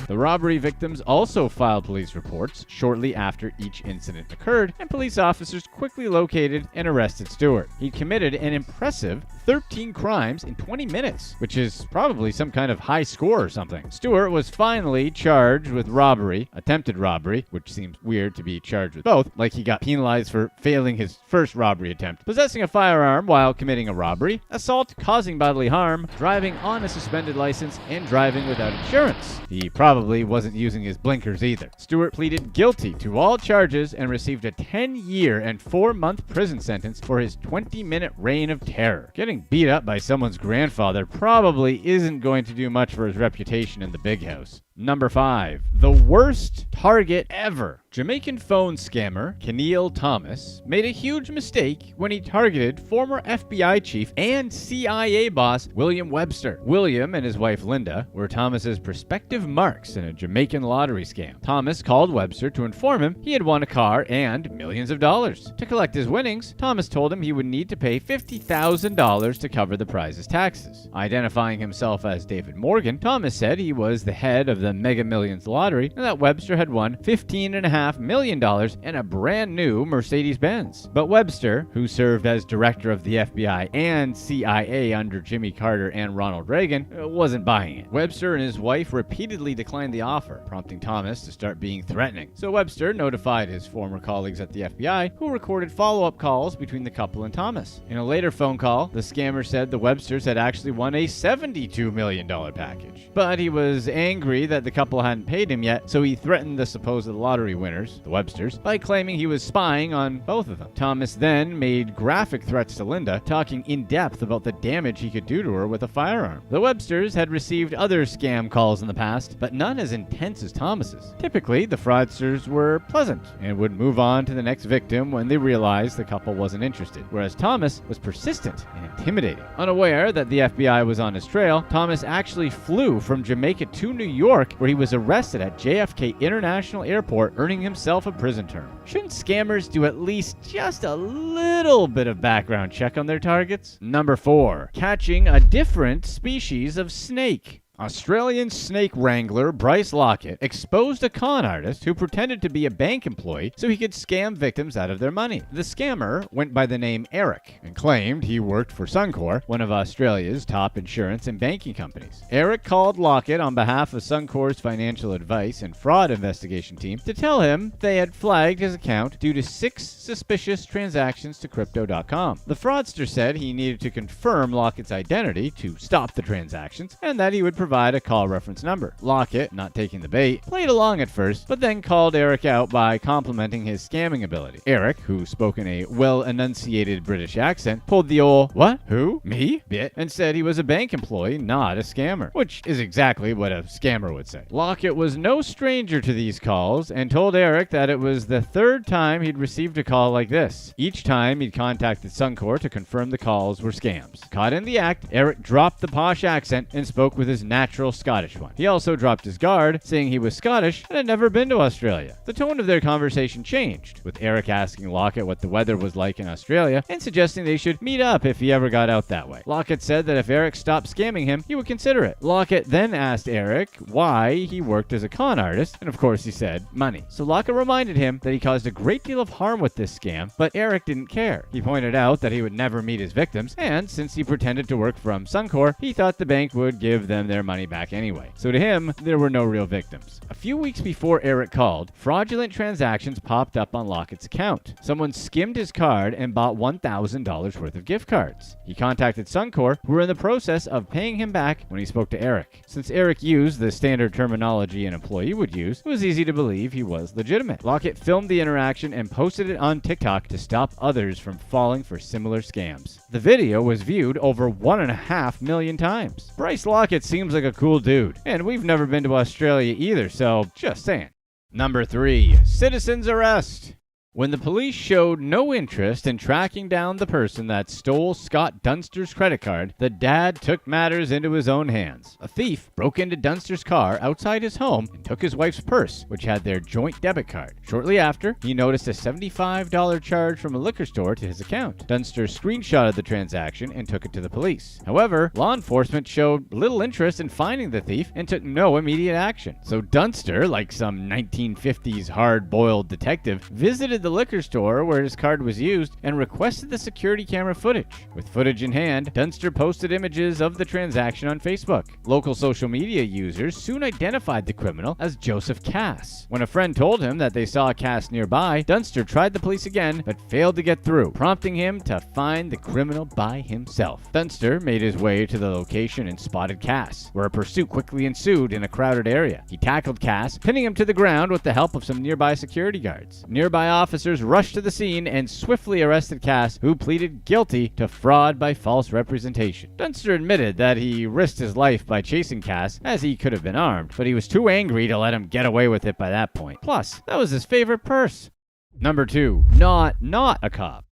The robbery victims also filed police reports shortly after each incident occurred, and police officers quickly located and arrested Stewart. He committed an impressive 13 crimes in 20 minutes, which is probably some kind of high score or something. Stewart was finally charged with robbery, attempted robbery, which seems weird to be charged with both, like he got penalized for failing his first robbery attempt, possessing a firearm while committing a robbery, assault causing bodily harm, driving on a suspended license, and driving without insurance. He probably wasn't using his blinkers either. Stewart pleaded guilty to all charges and received a 10-year and 4-month prison sentence for his 20-minute reign of terror. Getting beat up by someone's grandfather probably isn't going to do much for his reputation in the big house. Number 5. The worst target ever. Jamaican phone scammer Keneal Thomas made a huge mistake when he targeted former FBI chief and CIA boss William Webster. William and his wife Linda were Thomas's prospective marks in a Jamaican lottery scam. Thomas called Webster to inform him he had won a car and millions of dollars. To collect his winnings, Thomas told him he would need to pay $50,000 to cover the prize's taxes. Identifying himself as David Morgan, Thomas said he was the head of the Mega Millions lottery and that Webster had won $15.5 $2.5 million and a brand new Mercedes-Benz. But Webster, who served as director of the FBI and CIA under Jimmy Carter and Ronald Reagan, wasn't buying it. Webster and his wife repeatedly declined the offer, prompting Thomas to start being threatening. So Webster notified his former colleagues at the FBI, who recorded follow-up calls between the couple and Thomas. In a later phone call, the scammer said the Websters had actually won a $72 million package. But he was angry that the couple hadn't paid him yet, so he threatened the supposed lottery winners, the Websters, by claiming he was spying on both of them. Thomas then made graphic threats to Linda, talking in depth about the damage he could do to her with a firearm. The Websters had received other scam calls in the past, but none as intense as Thomas's. Typically, the fraudsters were pleasant and would move on to the next victim when they realized the couple wasn't interested, whereas Thomas was persistent and intimidating. Unaware that the FBI was on his trail, Thomas actually flew from Jamaica to New York, where he was arrested at JFK International Airport, earning himself a prison term. Shouldn't scammers do at least just a little bit of background check on their targets? Number 4. Catching a different species of snake. Australian snake wrangler Bryce Lockett exposed a con artist who pretended to be a bank employee so he could scam victims out of their money. The scammer went by the name Eric and claimed he worked for Suncor, one of Australia's top insurance and banking companies. Eric called Lockett on behalf of Suncor's financial advice and fraud investigation team to tell him they had flagged his account due to 6 suspicious transactions to Crypto.com. The fraudster said he needed to confirm Lockett's identity to stop the transactions and that he would provide a call reference number. Lockett, not taking the bait, played along at first, but then called Eric out by complimenting his scamming ability. Eric, who spoke in a well-enunciated British accent, pulled the old, "What? Who? Me?" bit and said he was a bank employee, not a scammer, which is exactly what a scammer would say. Lockett was no stranger to these calls and told Eric that it was the 3rd time he'd received a call like this. Each time he'd contacted Suncor to confirm the calls were scams. Caught in the act, Eric dropped the posh accent and spoke with his natural Scottish one. He also dropped his guard, saying he was Scottish and had never been to Australia. The tone of their conversation changed, with Eric asking Lockett what the weather was like in Australia and suggesting they should meet up if he ever got out that way. Lockett said that if Eric stopped scamming him, he would consider it. Lockett then asked Eric why he worked as a con artist, and of course he said money. So Lockett reminded him that he caused a great deal of harm with this scam, but Eric didn't care. He pointed out that he would never meet his victims, and since he pretended to work from Suncor, he thought the bank would give them their money back anyway. So to him, there were no real victims. A few weeks before Eric called, fraudulent transactions popped up on Lockett's account. Someone skimmed his card and bought $1,000 worth of gift cards. He contacted Suncor, who were in the process of paying him back when he spoke to Eric. Since Eric used the standard terminology an employee would use, it was easy to believe he was legitimate. Lockett filmed the interaction and posted it on TikTok to stop others from falling for similar scams. The video was viewed over 1.5 million times. Bryce Lockett seems like a cool dude, and we've never been to Australia either, so just saying. Number 3. Citizen's arrest. When the police showed no interest in tracking down the person that stole Scott Dunster's credit card, the dad took matters into his own hands. A thief broke into Dunster's car outside his home and took his wife's purse, which had their joint debit card. Shortly after, he noticed a $75 charge from a liquor store to his account. Dunster screenshotted the transaction and took it to the police. However, law enforcement showed little interest in finding the thief and took no immediate action. So Dunster, like some 1950s hard-boiled detective, visited the liquor store where his card was used and requested the security camera footage. With footage in hand, Dunster posted images of the transaction on Facebook. Local social media users soon identified the criminal as Joseph Cass. When a friend told him that they saw Cass nearby, Dunster tried the police again but failed to get through, prompting him to find the criminal by himself. Dunster made his way to the location and spotted Cass, where a pursuit quickly ensued in a crowded area. He tackled Cass, pinning him to the ground with the help of some nearby security guards. Nearby officers rushed to the scene and swiftly arrested Cass, who pleaded guilty to fraud by false representation. Dunster admitted that he risked his life by chasing Cass, as he could have been armed, but he was too angry to let him get away with it by that point. Plus, that was his favorite purse. Number 2. Not a cop.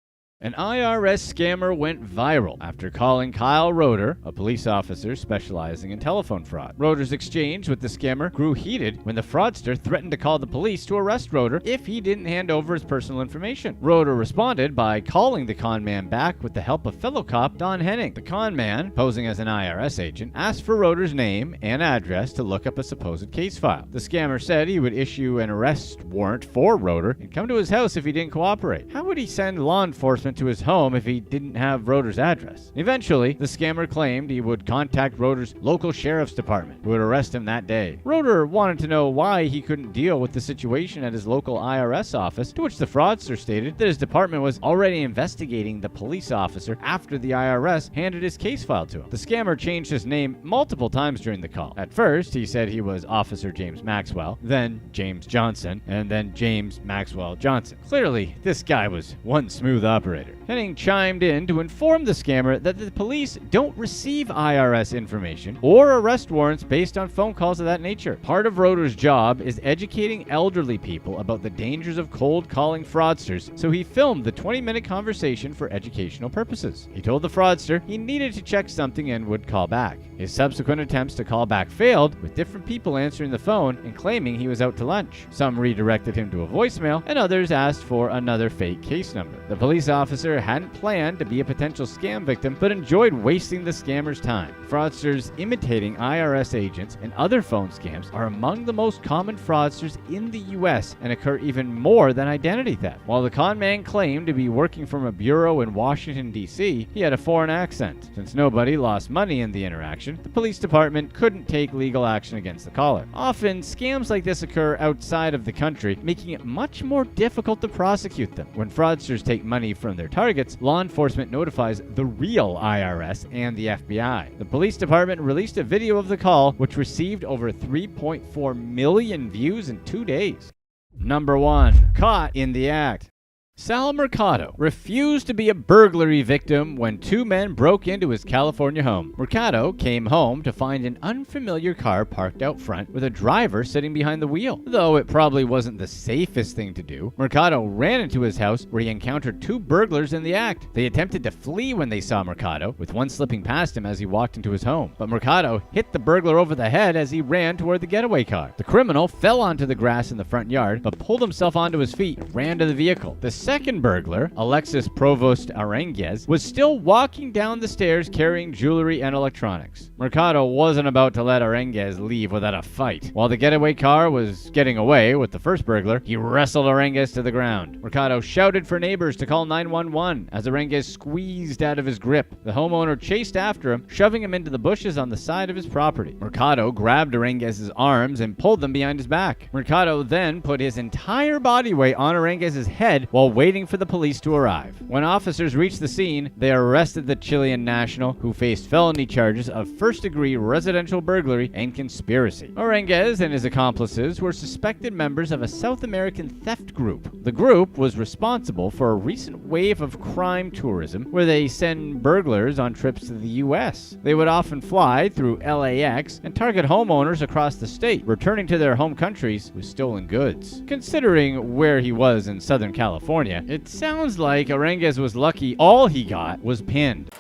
An IRS scammer went viral after calling Kyle Rioter, a police officer specializing in telephone fraud. Rioter's exchange with the scammer grew heated when the fraudster threatened to call the police to arrest Rioter if he didn't hand over his personal information. Rioter responded by calling the con man back with the help of fellow cop Don Henning. The con man, posing as an IRS agent, asked for Rioter's name and address to look up a supposed case file. The scammer said he would issue an arrest warrant for Rioter and come to his house if he didn't cooperate. How would he send law enforcement to his home if he didn't have Rioter's address? Eventually, the scammer claimed he would contact Rioter's local sheriff's department, who would arrest him that day. Rioter wanted to know why he couldn't deal with the situation at his local IRS office, to which the fraudster stated that his department was already investigating the police officer after the IRS handed his case file to him. The scammer changed his name multiple times during the call. At first, he said he was Officer James Maxwell, then James Johnson, and then James Maxwell Johnson. Clearly, this guy was one smooth operator. Henning chimed in to inform the scammer that the police don't receive IRS information or arrest warrants based on phone calls of that nature. Part of Rioter's job is educating elderly people about the dangers of cold calling fraudsters, so he filmed the 20-minute conversation for educational purposes. He told the fraudster he needed to check something and would call back. His subsequent attempts to call back failed, with different people answering the phone and claiming he was out to lunch. Some redirected him to a voicemail, and others asked for another fake case number. The police officer hadn't planned to be a potential scam victim, but enjoyed wasting the scammer's time. Fraudsters imitating IRS agents and other phone scams are among the most common fraudsters in the US and occur even more than identity theft. While the con man claimed to be working from a bureau in Washington, D.C., he had a foreign accent. Since nobody lost money in the interaction, the police department couldn't take legal action against the caller. Often, scams like this occur outside of the country, making it much more difficult to prosecute them. When fraudsters take money from their targets, law enforcement notifies the real IRS and the FBI. The police department released a video of the call, which received over 3.4 million views in 2 days. Number 1. Caught in the act. Sal Mercado refused to be a burglary victim when two men broke into his California home. Mercado came home to find an unfamiliar car parked out front with a driver sitting behind the wheel. Though it probably wasn't the safest thing to do, Mercado ran into his house where he encountered two burglars in the act. They attempted to flee when they saw Mercado, with one slipping past him as he walked into his home. But Mercado hit the burglar over the head as he ran toward the getaway car. The criminal fell onto the grass in the front yard, but pulled himself onto his feet and ran to the vehicle. The second burglar, Alexis Provost Aranguez, was still walking down the stairs carrying jewelry and electronics. Mercado wasn't about to let Aranguez leave without a fight. While the getaway car was getting away with the first burglar, he wrestled Aranguez to the ground. Mercado shouted for neighbors to call 911 as Aranguez squeezed out of his grip. The homeowner chased after him, shoving him into the bushes on the side of his property. Mercado grabbed Aranguez's arms and pulled them behind his back. Mercado then put his entire body weight on Aranguez's head while waiting for the police to arrive. When officers reached the scene, they arrested the Chilean national, who faced felony charges of first-degree residential burglary and conspiracy. Aranguez and his accomplices were suspected members of a South American theft group. The group was responsible for a recent wave of crime tourism where they send burglars on trips to the US. They would often fly through LAX and target homeowners across the state, returning to their home countries with stolen goods. Considering where he was in Southern California, it sounds like Aranguez was lucky all he got was pinned.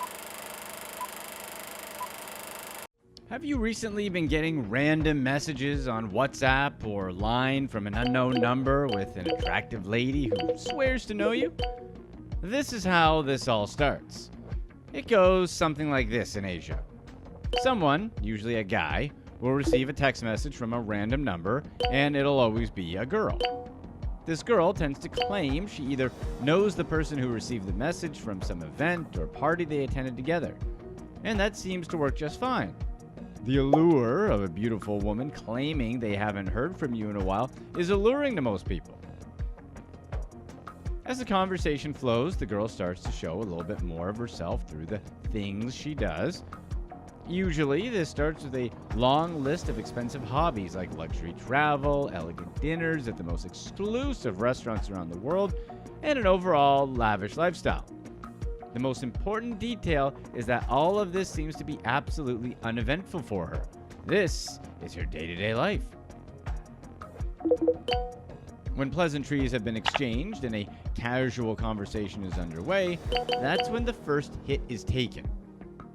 Have you recently been getting random messages on WhatsApp or Line from an unknown number with an attractive lady who swears to know you? This is how this all starts. It goes something like this in Asia. Someone, usually a guy, will receive a text message from a random number, and it'll always be a girl. This girl tends to claim she either knows the person who received the message from some event or party they attended together, and that seems to work just fine. The allure of a beautiful woman claiming they haven't heard from you in a while is alluring to most people. As the conversation flows, the girl starts to show a little bit more of herself through the things she does. Usually, this starts with a long list of expensive hobbies like luxury travel, elegant dinners at the most exclusive restaurants around the world, and an overall lavish lifestyle. The most important detail is that all of this seems to be absolutely uneventful for her. This is her day-to-day life. When pleasantries have been exchanged and a casual conversation is underway, that's when the first hit is taken.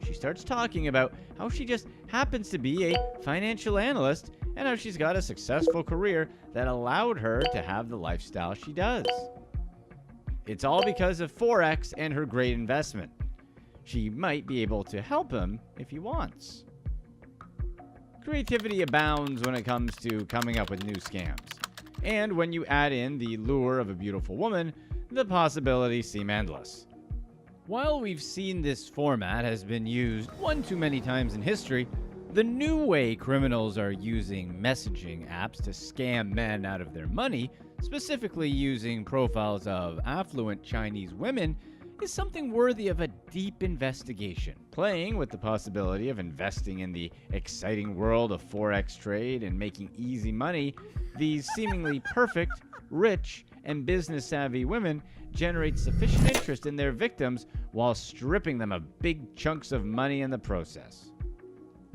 She starts talking about how she just happens to be a financial analyst and how she's got a successful career that allowed her to have the lifestyle she does. It's all because of Forex and her great investment. She might be able to help him if he wants. Creativity abounds when it comes to coming up with new scams. And when you add in the lure of a beautiful woman, the possibilities seem endless. While we've seen this format has been used one too many times in history, the new way criminals are using messaging apps to scam men out of their money, specifically using profiles of affluent Chinese women, is something worthy of a deep investigation. Playing with the possibility of investing in the exciting world of Forex trade and making easy money, these seemingly perfect, rich, and business-savvy women generate sufficient interest in their victims while stripping them of big chunks of money in the process.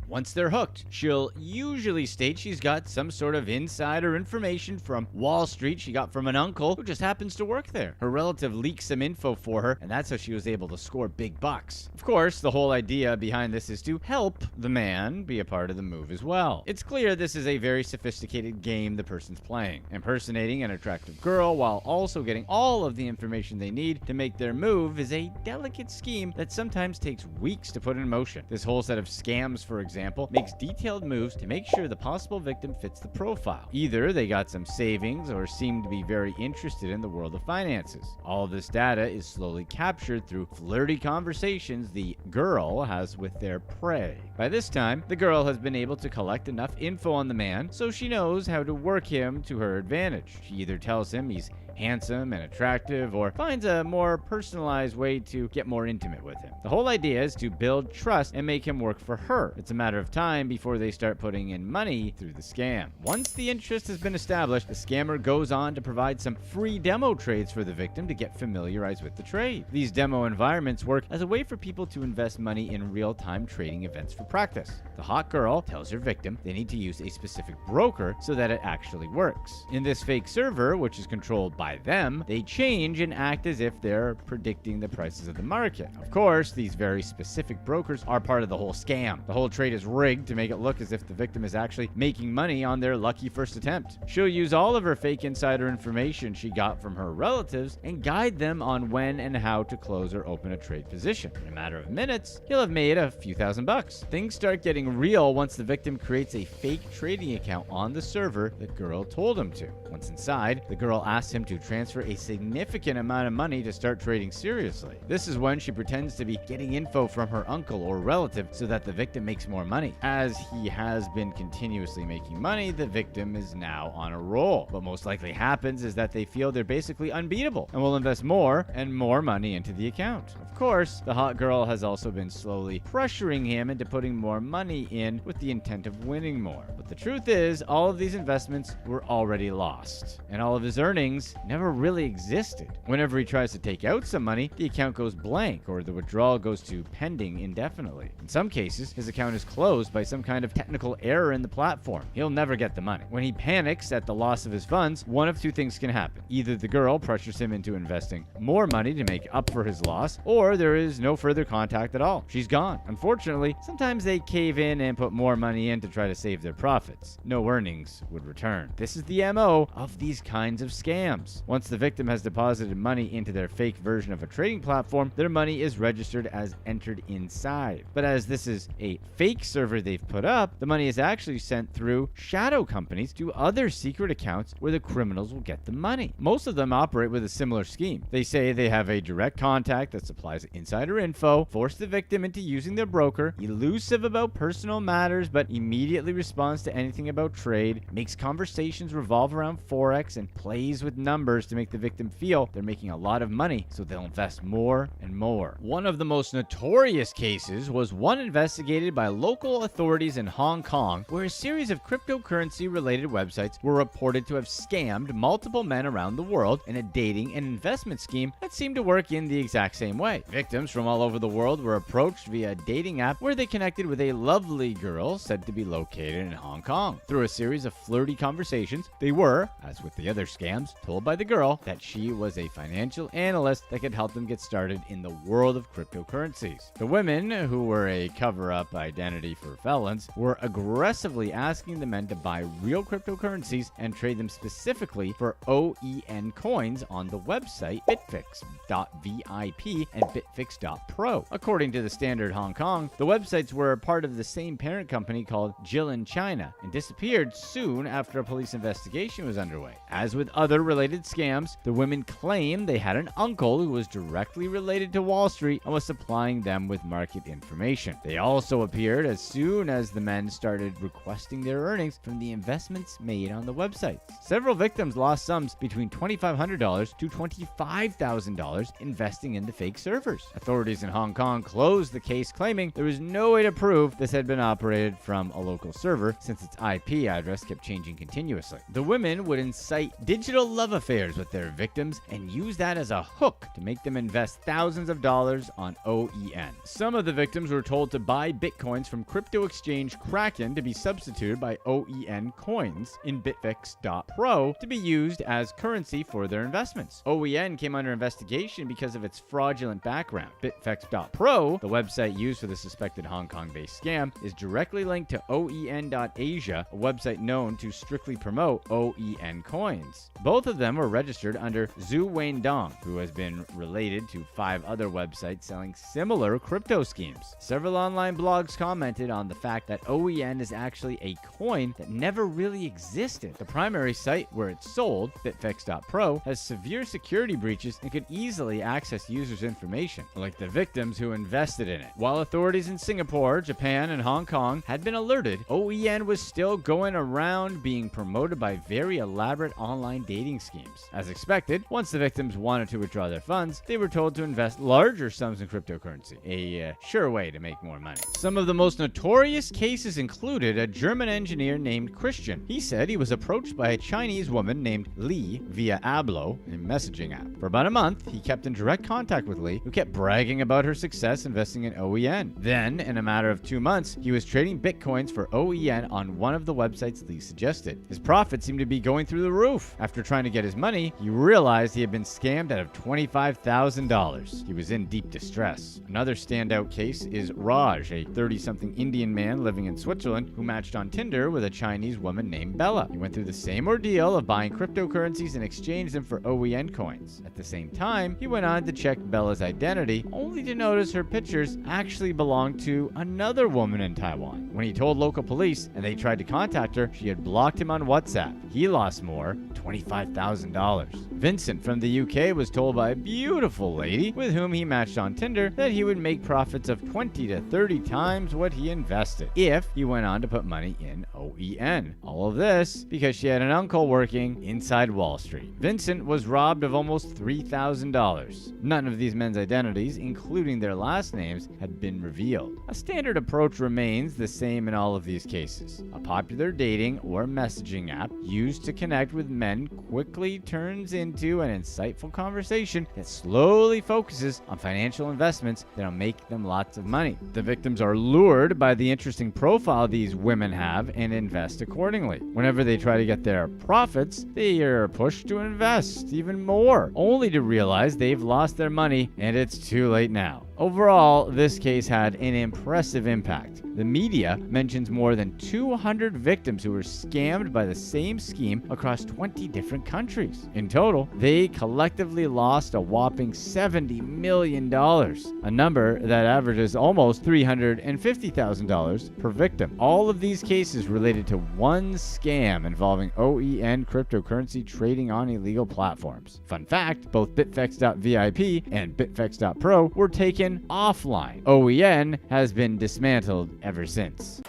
Once they're hooked, she'll usually state she's got some sort of insider information from Wall Street she got from an uncle who just happens to work there. Her relative leaks some info for her, and that's how she was able to score big bucks. Of course, the whole idea behind this is to help the man be a part of the move as well. It's clear this is a very sophisticated game the person's playing, impersonating an attractive girl while also getting all of the information they need to make their move is a delicate scheme that sometimes takes weeks to put in motion. This whole set of scams, for example, makes detailed moves to make sure the possible victim fits the profile. Either they got some savings or seem to be very interested in the world of finances. All of this data is slowly captured through flirty conversations the girl has with their prey. By this time, the girl has been able to collect enough info on the man so she knows how to work him to her advantage. She either tells him he's handsome and attractive, or finds a more personalized way to get more intimate with him. The whole idea is to build trust and make him work for her. It's a matter of time before they start putting in money through the scam. Once the interest has been established, the scammer goes on to provide some free demo trades for the victim to get familiarized with the trade. These demo environments work as a way for people to invest money in real-time trading events for practice. The hot girl tells her victim they need to use a specific broker so that it actually works. In this fake server, which is controlled by them, they change and act as if they're predicting the prices of the market. Of course, these very specific brokers are part of the whole scam. The whole trade is rigged to make it look as if the victim is actually making money on their lucky first attempt. She'll use all of her fake insider information she got from her relatives and guide them on when and how to close or open a trade position. In a matter of minutes, he'll have made a few $1,000s. Things start getting real once the victim creates a fake trading account on the server the girl told him to. Once inside, the girl asks him to transfer a significant amount of money to start trading seriously. This is when she pretends to be getting info from her uncle or relative so that the victim makes more money. As he has been continuously making money, the victim is now on a roll. What most likely happens is that they feel they're basically unbeatable and will invest more and more money into the account. Of course, the hot girl has also been slowly pressuring him into putting more money in with the intent of winning more. But the truth is, all of these investments were already lost, and all of his earnings never really existed. Whenever he tries to take out some money, the account goes blank or the withdrawal goes to pending indefinitely. In some cases, his account is closed by some kind of technical error in the platform. He'll never get the money. When he panics at the loss of his funds, one of two things can happen. Either the girl pressures him into investing more money to make up for his loss, or there is no further contact at all. She's gone. Unfortunately, sometimes they cave in and put more money in to try to save their profits. No earnings would return. This is the MO of these kinds of scams. Once the victim has deposited money into their fake version of a trading platform, their money is registered as entered inside. But as this is a fake server they've put up, the money is actually sent through shadow companies to other secret accounts where the criminals will get the money. Most of them operate with a similar scheme. They say they have a direct contact that supplies insider info, force the victim into using their broker, elusive about personal matters but immediately responds to anything about trade, makes conversations revolve around Forex, and plays with numbers to make the victim feel they're making a lot of money, so they'll invest more and more. One of the most notorious cases was one investigated by local authorities in Hong Kong, where a series of cryptocurrency-related websites were reported to have scammed multiple men around the world in a dating and investment scheme that seemed to work in the exact same way. Victims from all over the world were approached via a dating app where they connected with a lovely girl said to be located in Hong Kong. Through a series of flirty conversations, they were, as with the other scams, told by by the girl that she was a financial analyst that could help them get started in the world of cryptocurrencies. The women, who were a cover-up identity for felons, were aggressively asking the men to buy real cryptocurrencies and trade them specifically for OEN coins on the website bitfix.vip and bitfix.pro. According to the Standard Hong Kong, the websites were part of the same parent company called Jilin China and disappeared soon after a police investigation was underway. As with other related scams, the women claimed they had an uncle who was directly related to Wall Street and was supplying them with market information. They also appeared as soon as the men started requesting their earnings from the investments made on the websites. Several victims lost sums between $2,500 to $25,000 investing in the fake servers. Authorities in Hong Kong closed the case, claiming there was no way to prove this had been operated from a local server since its IP address kept changing continuously. The women would incite digital love affairs with their victims and use that as a hook to make them invest thousands of dollars on OEN. Some of the victims were told to buy bitcoins from crypto exchange Kraken to be substituted by OEN coins in bitfix.pro to be used as currency for their investments. OEN came under investigation because of its fraudulent background. Bitfix.pro, the website used for the suspected Hong Kong-based scam, is directly linked to OEN.Asia, a website known to strictly promote OEN coins. Both of them were registered under Zhu Weindong, who has been related to 5 other websites selling similar crypto schemes. Several online blogs commented on the fact that OEN is actually a coin that never really existed. The primary site where it's sold, bitfix.pro, has severe security breaches and could easily access users' information, like the victims who invested in it. While authorities in Singapore, Japan, and Hong Kong had been alerted, OEN was still going around being promoted by very elaborate online dating schemes. As expected, once the victims wanted to withdraw their funds, they were told to invest larger sums in cryptocurrency, a sure way to make more money. Some of the most notorious cases included a German engineer named Christian. He said he was approached by a Chinese woman named Li via Ablo, a messaging app. For about a month, he kept in direct contact with Li, who kept bragging about her success investing in OEN. Then, in a matter of 2 months, he was trading bitcoins for OEN on one of the websites Li suggested. His profits seemed to be going through the roof. After trying to get his money, he realized he had been scammed out of $25,000. He was in deep distress. Another standout case is Raj, a 30-something Indian man living in Switzerland who matched on Tinder with a Chinese woman named Bella. He went through the same ordeal of buying cryptocurrencies and exchanged them for OEN coins. At the same time, he went on to check Bella's identity, only to notice her pictures actually belonged to another woman in Taiwan. When he told local police and they tried to contact her, she had blocked him on WhatsApp. He lost more, $25,000. Vincent from the UK was told by a beautiful lady with whom he matched on Tinder that he would make profits of 20 to 30 times what he invested if he went on to put money in OEN. All of this because she had an uncle working inside Wall Street. Vincent was robbed of almost $3,000. None of these men's identities, including their last names, had been revealed. A standard approach remains the same in all of these cases. A popular dating or messaging app used to connect with men quickly turns into an insightful conversation that slowly focuses on financial investments that'll make them lots of money. The victims are lured by the interesting profile these women have and invest accordingly. Whenever they try to get their profits, they are pushed to invest even more, only to realize they've lost their money and it's too late now. Overall, this case had an impressive impact. The media mentions more than 200 victims who were scammed by the same scheme across 20 different countries. In total, they collectively lost a whopping $70 million, a number that averages almost $350,000 per victim. All of these cases related to one scam involving OEN cryptocurrency trading on illegal platforms. Fun fact, both bitfix.vip and bitfix.pro were taken offline. OEN has been dismantled ever since.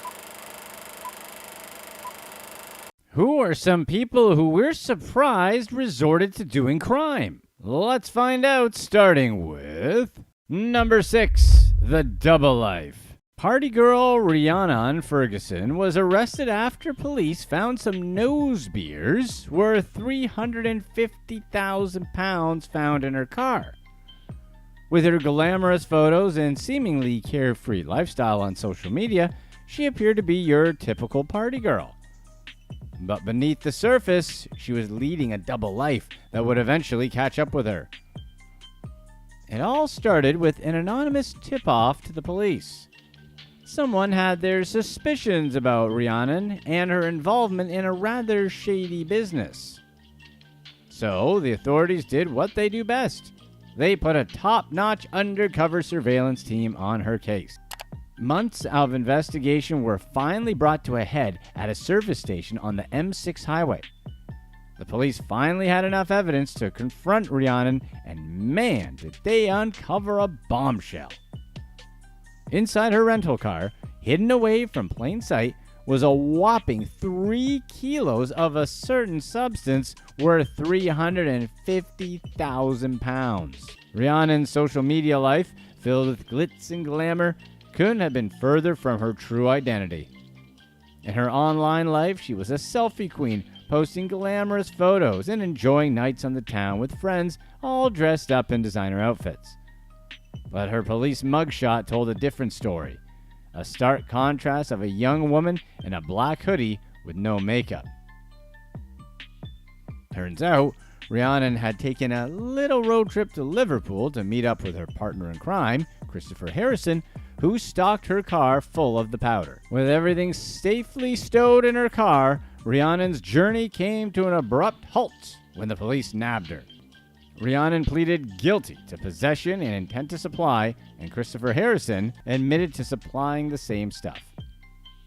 Who are some people who we're surprised resorted to doing crime? Let's find out, starting with number 6, the double life. Party girl Rhiannon Ferguson was arrested after police found some nose beers worth £350,000 found in her car. With her glamorous photos and seemingly carefree lifestyle on social media, she appeared to be your typical party girl. But beneath the surface, she was leading a double life that would eventually catch up with her. It all started with an anonymous tip-off to the police. Someone had their suspicions about Rhiannon and her involvement in a rather shady business. So the authorities did what they do best. They put a top-notch undercover surveillance team on her case. Months of investigation were finally brought to a head at a service station on the M6 highway. The police finally had enough evidence to confront Rhiannon, and man, did they uncover a bombshell. Inside her rental car, hidden away from plain sight, was a whopping 3 kilos of a certain substance worth 350,000 pounds. Rhiannon's social media life, filled with glitz and glamour, couldn't have been further from her true identity. In her online life, she was a selfie queen, posting glamorous photos and enjoying nights on the town with friends, all dressed up in designer outfits. But her police mugshot told a different story. A stark contrast of a young woman in a black hoodie with no makeup. Turns out, Rhiannon had taken a little road trip to Liverpool to meet up with her partner in crime, Christopher Harrison, who stocked her car full of the powder. With everything safely stowed in her car, Rhiannon's journey came to an abrupt halt when the police nabbed her. Rhiannon pleaded guilty to possession and intent to supply, and Christopher Harrison admitted to supplying the same stuff.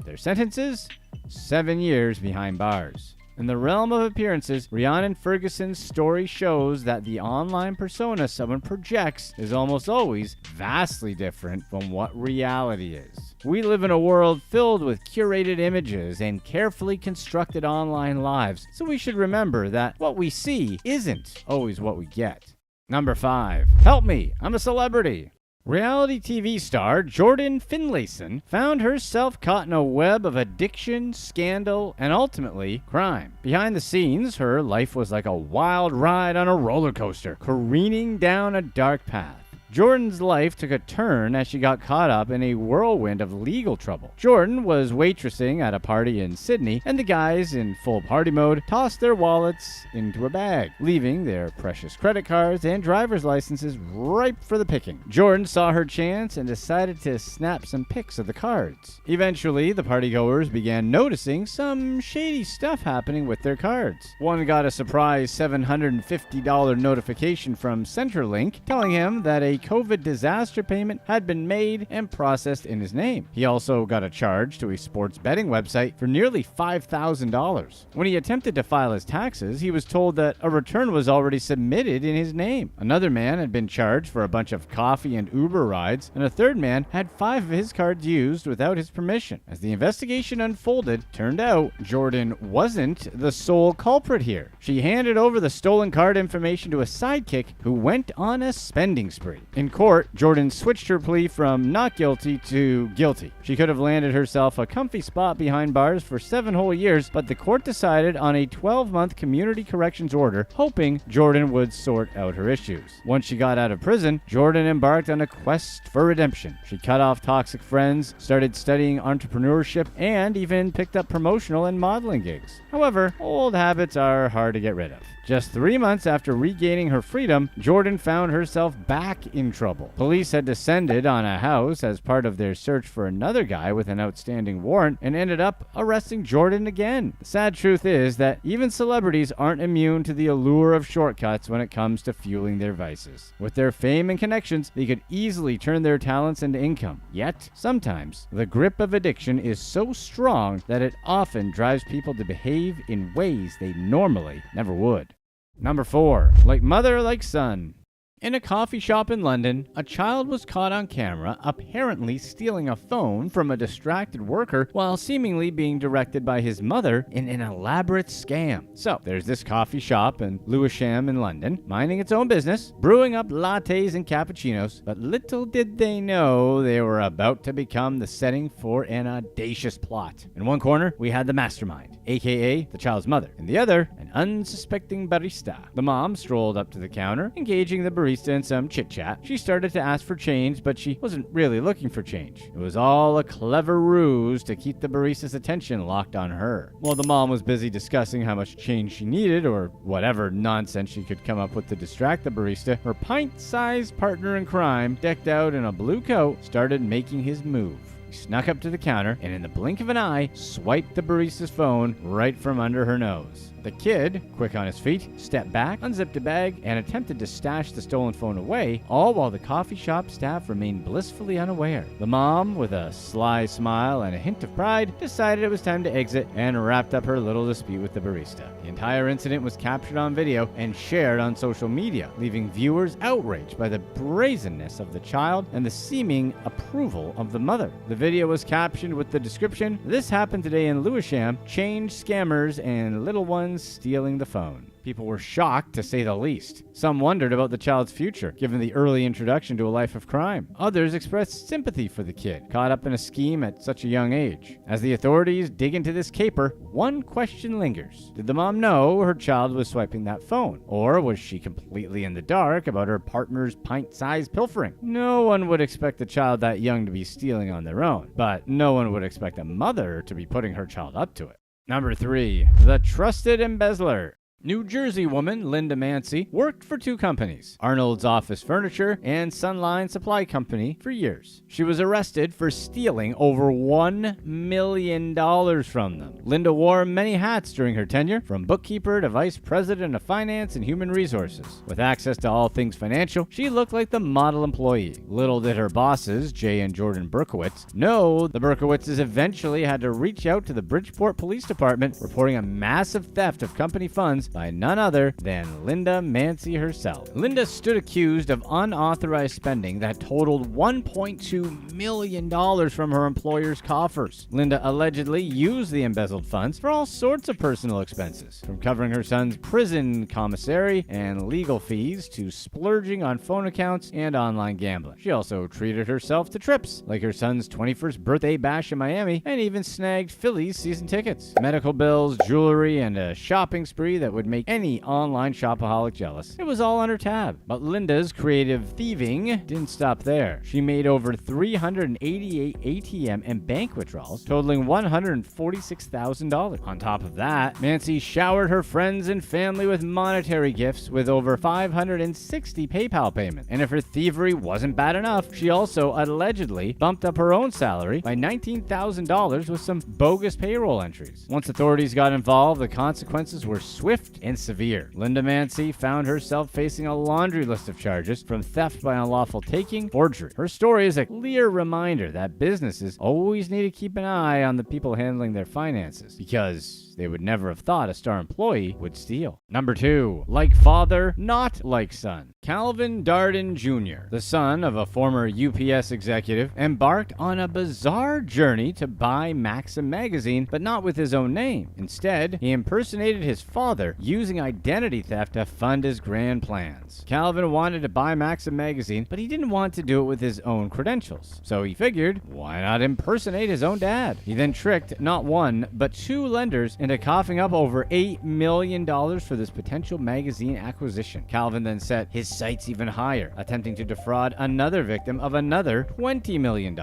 Their sentences? 7 years behind bars. In the realm of appearances, Rhiannon Ferguson's story shows that the online persona someone projects is almost always vastly different from what reality is. We live in a world filled with curated images and carefully constructed online lives, so we should remember that what we see isn't always what we get. Number 5. Help me, I'm a celebrity. Reality TV star Jordan Finlayson found herself caught in a web of addiction, scandal, and ultimately crime. Behind the scenes, her life was like a wild ride on a roller coaster, careening down a dark path. Jordan's life took a turn as she got caught up in a whirlwind of legal trouble. Jordan was waitressing at a party in Sydney, and the guys, in full party mode, tossed their wallets into a bag, leaving their precious credit cards and driver's licenses ripe for the picking. Jordan saw her chance and decided to snap some pics of the cards. Eventually, the partygoers began noticing some shady stuff happening with their cards. One got a surprise $750 notification from Centrelink telling him that a COVID disaster payment had been made and processed in his name. He also got a charge to a sports betting website for nearly $5,000. When he attempted to file his taxes, he was told that a return was already submitted in his name. Another man had been charged for a bunch of coffee and Uber rides, and a third man had 5 of his cards used without his permission. As the investigation unfolded, turned out Jordan wasn't the sole culprit here. She handed over the stolen card information to a sidekick who went on a spending spree. In court, Jordan switched her plea from not guilty to guilty. She could have landed herself a comfy spot behind bars for 7 whole years, but the court decided on a 12-month community corrections order, hoping Jordan would sort out her issues. Once she got out of prison, Jordan embarked on a quest for redemption. She cut off toxic friends, started studying entrepreneurship, and even picked up promotional and modeling gigs. However, old habits are hard to get rid of. Just 3 months after regaining her freedom, Jordan found herself back in trouble. Police had descended on a house as part of their search for another guy with an outstanding warrant and ended up arresting Jordan again. The sad truth is that even celebrities aren't immune to the allure of shortcuts when it comes to fueling their vices. With their fame and connections, they could easily turn their talents into income. Yet, sometimes, the grip of addiction is so strong that it often drives people to behave in ways they normally never would. Number 4. Like mother, like son. In a coffee shop in London, a child was caught on camera apparently stealing a phone from a distracted worker while seemingly being directed by his mother in an elaborate scam. So, there's this coffee shop in Lewisham in London, minding its own business, brewing up lattes and cappuccinos, but little did they know they were about to become the setting for an audacious plot. In one corner, we had the mastermind, aka the child's mother, and the other, an unsuspecting barista. The mom strolled up to the counter, engaging the barista in some chit-chat. She started to ask for change, but she wasn't really looking for change. It was all a clever ruse to keep the barista's attention locked on her. While the mom was busy discussing how much change she needed, or whatever nonsense she could come up with to distract the barista, her pint-sized partner in crime, decked out in a blue coat, started making his move. He snuck up to the counter and in the blink of an eye, swiped the barista's phone right from under her nose. The kid, quick on his feet, stepped back, unzipped a bag, and attempted to stash the stolen phone away, all while the coffee shop staff remained blissfully unaware. The mom, with a sly smile and a hint of pride, decided it was time to exit and wrapped up her little dispute with the barista. The entire incident was captured on video and shared on social media, leaving viewers outraged by the brazenness of the child and the seeming approval of the mother. The video was captioned with the description, "This happened today in Lewisham, change scammers and little ones stealing the phone." People were shocked, to say the least. Some wondered about the child's future, given the early introduction to a life of crime. Others expressed sympathy for the kid, caught up in a scheme at such a young age. As the authorities dig into this caper, one question lingers. Did the mom know her child was swiping that phone? Or was she completely in the dark about her partner's pint-sized pilfering? No one would expect a child that young to be stealing on their own, but no one would expect a mother to be putting her child up to it. Number 3. The Trusted Embezzler. New Jersey woman Linda Mancy worked for two companies, Arnold's Office Furniture and Sunline Supply Company, for years. She was arrested for stealing over $1 million from them. Linda wore many hats during her tenure, from bookkeeper to vice president of finance and human resources. With access to all things financial, she looked like the model employee. Little did her bosses, Jay and Jordan Berkowitz, know the Berkowitzes eventually had to reach out to the Bridgeport Police Department, reporting a massive theft of company funds by none other than Linda Mancy herself. Linda stood accused of unauthorized spending that totaled $1.2 million from her employer's coffers. Linda allegedly used the embezzled funds for all sorts of personal expenses, from covering her son's prison commissary and legal fees to splurging on phone accounts and online gambling. She also treated herself to trips, like her son's 21st birthday bash in Miami, and even snagged Phillies season tickets, medical bills, jewelry, and a shopping spree that would make any online shopaholic jealous. It was all on her tab. But Linda's creative thieving didn't stop there. She made over 388 ATM and bank withdrawals, totaling $146,000. On top of that, Mancy showered her friends and family with monetary gifts, with over 560 PayPal payments. And if her thievery wasn't bad enough, she also allegedly bumped up her own salary by $19,000 with some bogus payroll entries. Once authorities got involved, the consequences were swift and severe. Linda Mancy found herself facing a laundry list of charges, from theft by unlawful taking, forgery. Her story is a clear reminder that businesses always need to keep an eye on the people handling their finances, because they would never have thought a star employee would steal. Number 2. Like father, not like son. Calvin Darden Jr., the son of a former UPS executive, embarked on a bizarre journey to buy Maxim magazine, but not with his own name. Instead, he impersonated his father, using identity theft to fund his grand plans. Calvin wanted to buy Maxim magazine, but he didn't want to do it with his own credentials. So he figured, why not impersonate his own dad? He then tricked not one, but two lenders into coughing up over $8 million for this potential magazine acquisition. Calvin then set his sights even higher, attempting to defraud another victim of another $20 million.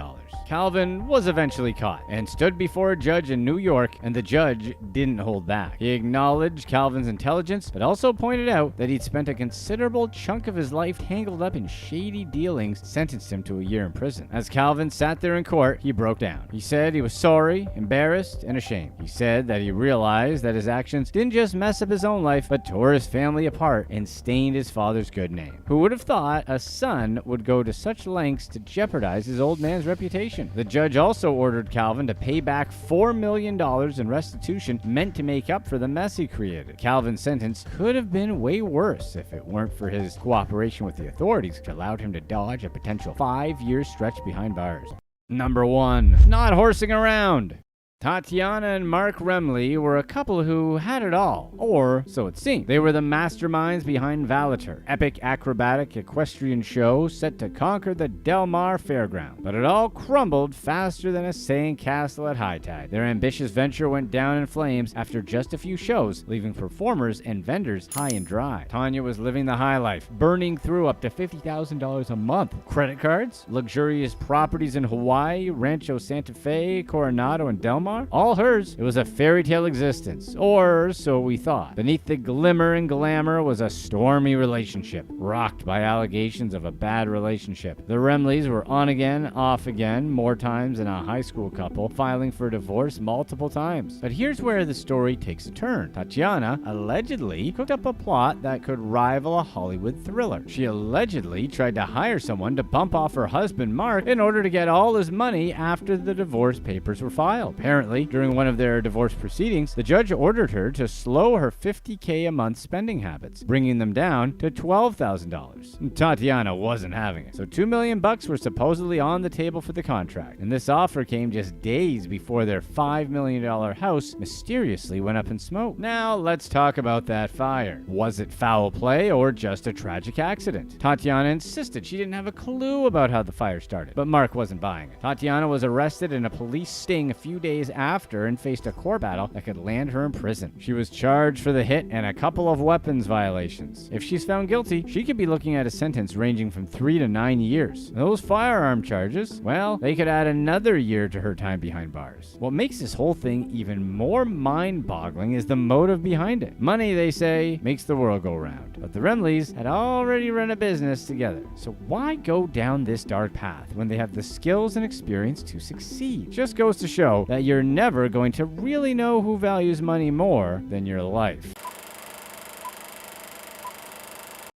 Calvin was eventually caught and stood before a judge in New York, and the judge didn't hold back. He acknowledged Calvin's intelligence, but also pointed out that he'd spent a considerable chunk of his life tangled up in shady dealings, sentenced him to a year in prison. As Calvin sat there in court, he broke down. He said he was sorry, embarrassed, and ashamed. He said that he realized that his actions didn't just mess up his own life, but tore his family apart and stained his father's good name. Who would have thought a son would go to such lengths to jeopardize his old man's reputation? The judge also ordered Calvin to pay back $4 million in restitution, meant to make up for the mess he created. Calvin's sentence could have been way worse if it weren't for his cooperation with the authorities, which allowed him to dodge a potential 5-year stretch behind bars. Number 1. Not horsing around. Tatiana and Mark Remley were a couple who had it all, or so it seemed. They were the masterminds behind Rioter, epic acrobatic equestrian show set to conquer the Del Mar Fairground. But it all crumbled faster than a sailing castle at high tide. Their ambitious venture went down in flames after just a few shows, leaving performers and vendors high and dry. Tanya was living the high life, burning through up to $50,000 a month. Credit cards, luxurious properties in Hawaii, Rancho Santa Fe, Coronado, and Del Mar, all hers. It was a fairy tale existence, or so we thought. Beneath the glimmer and glamour was a stormy relationship, rocked by allegations of a bad relationship. The Remleys were on again, off again, more times than a high school couple, filing for divorce multiple times. But here's where the story takes a turn. Tatiana allegedly cooked up a plot that could rival a Hollywood thriller. She allegedly tried to hire someone to bump off her husband Mark in order to get all his money after the divorce papers were filed. Apparently, during one of their divorce proceedings, the judge ordered her to slow her $50K a month spending habits, bringing them down to $12,000. Tatiana wasn't having it. So $2 million were supposedly on the table for the contract, and this offer came just days before their $5 million house mysteriously went up in smoke. Now, let's talk about that fire. Was it foul play or just a tragic accident? Tatiana insisted she didn't have a clue about how the fire started, but Mark wasn't buying it. Tatiana was arrested in a police sting a few days after and faced a court battle that could land her in prison. She was charged for the hit and a couple of weapons violations. If she's found guilty, she could be looking at a sentence ranging from 3 to 9 years. Those firearm charges, well, they could add another year to her time behind bars. What makes this whole thing even more mind-boggling is the motive behind it. Money, they say, makes the world go round. But the Remleys had already run a business together. So why go down this dark path when they have the skills and experience to succeed? Just goes to show that you're never going to really know who values money more than your life.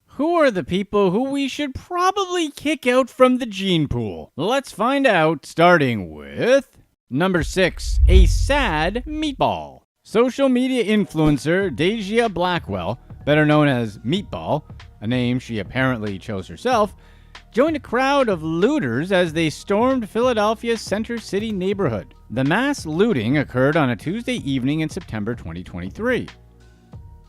Who are the people who we should probably kick out from the gene pool? Let's find out, starting with number 6, a sad meatball. Social media influencer Deja Blackwell, better known as Meatball, a name she apparently chose herself, joined a crowd of looters as they stormed Philadelphia's Center City neighborhood. The mass looting occurred on a Tuesday evening in September 2023.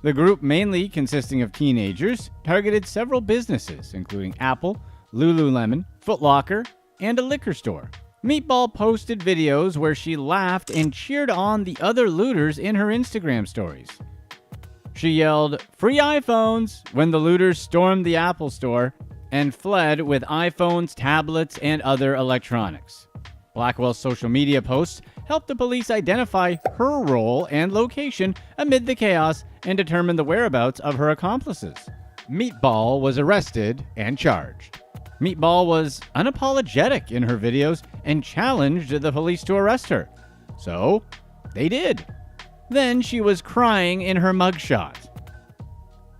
The group, mainly consisting of teenagers, targeted several businesses, including Apple, Lululemon, Foot Locker, and a liquor store. Meatball posted videos where she laughed and cheered on the other looters in her Instagram stories. She yelled, "Free iPhones!" when the looters stormed the Apple store and fled with iPhones, tablets, and other electronics. Blackwell's social media posts helped the police identify her role and location amid the chaos and determine the whereabouts of her accomplices. Meatball was arrested and charged. Meatball was unapologetic in her videos and challenged the police to arrest her. So, they did. Then she was crying in her mugshot.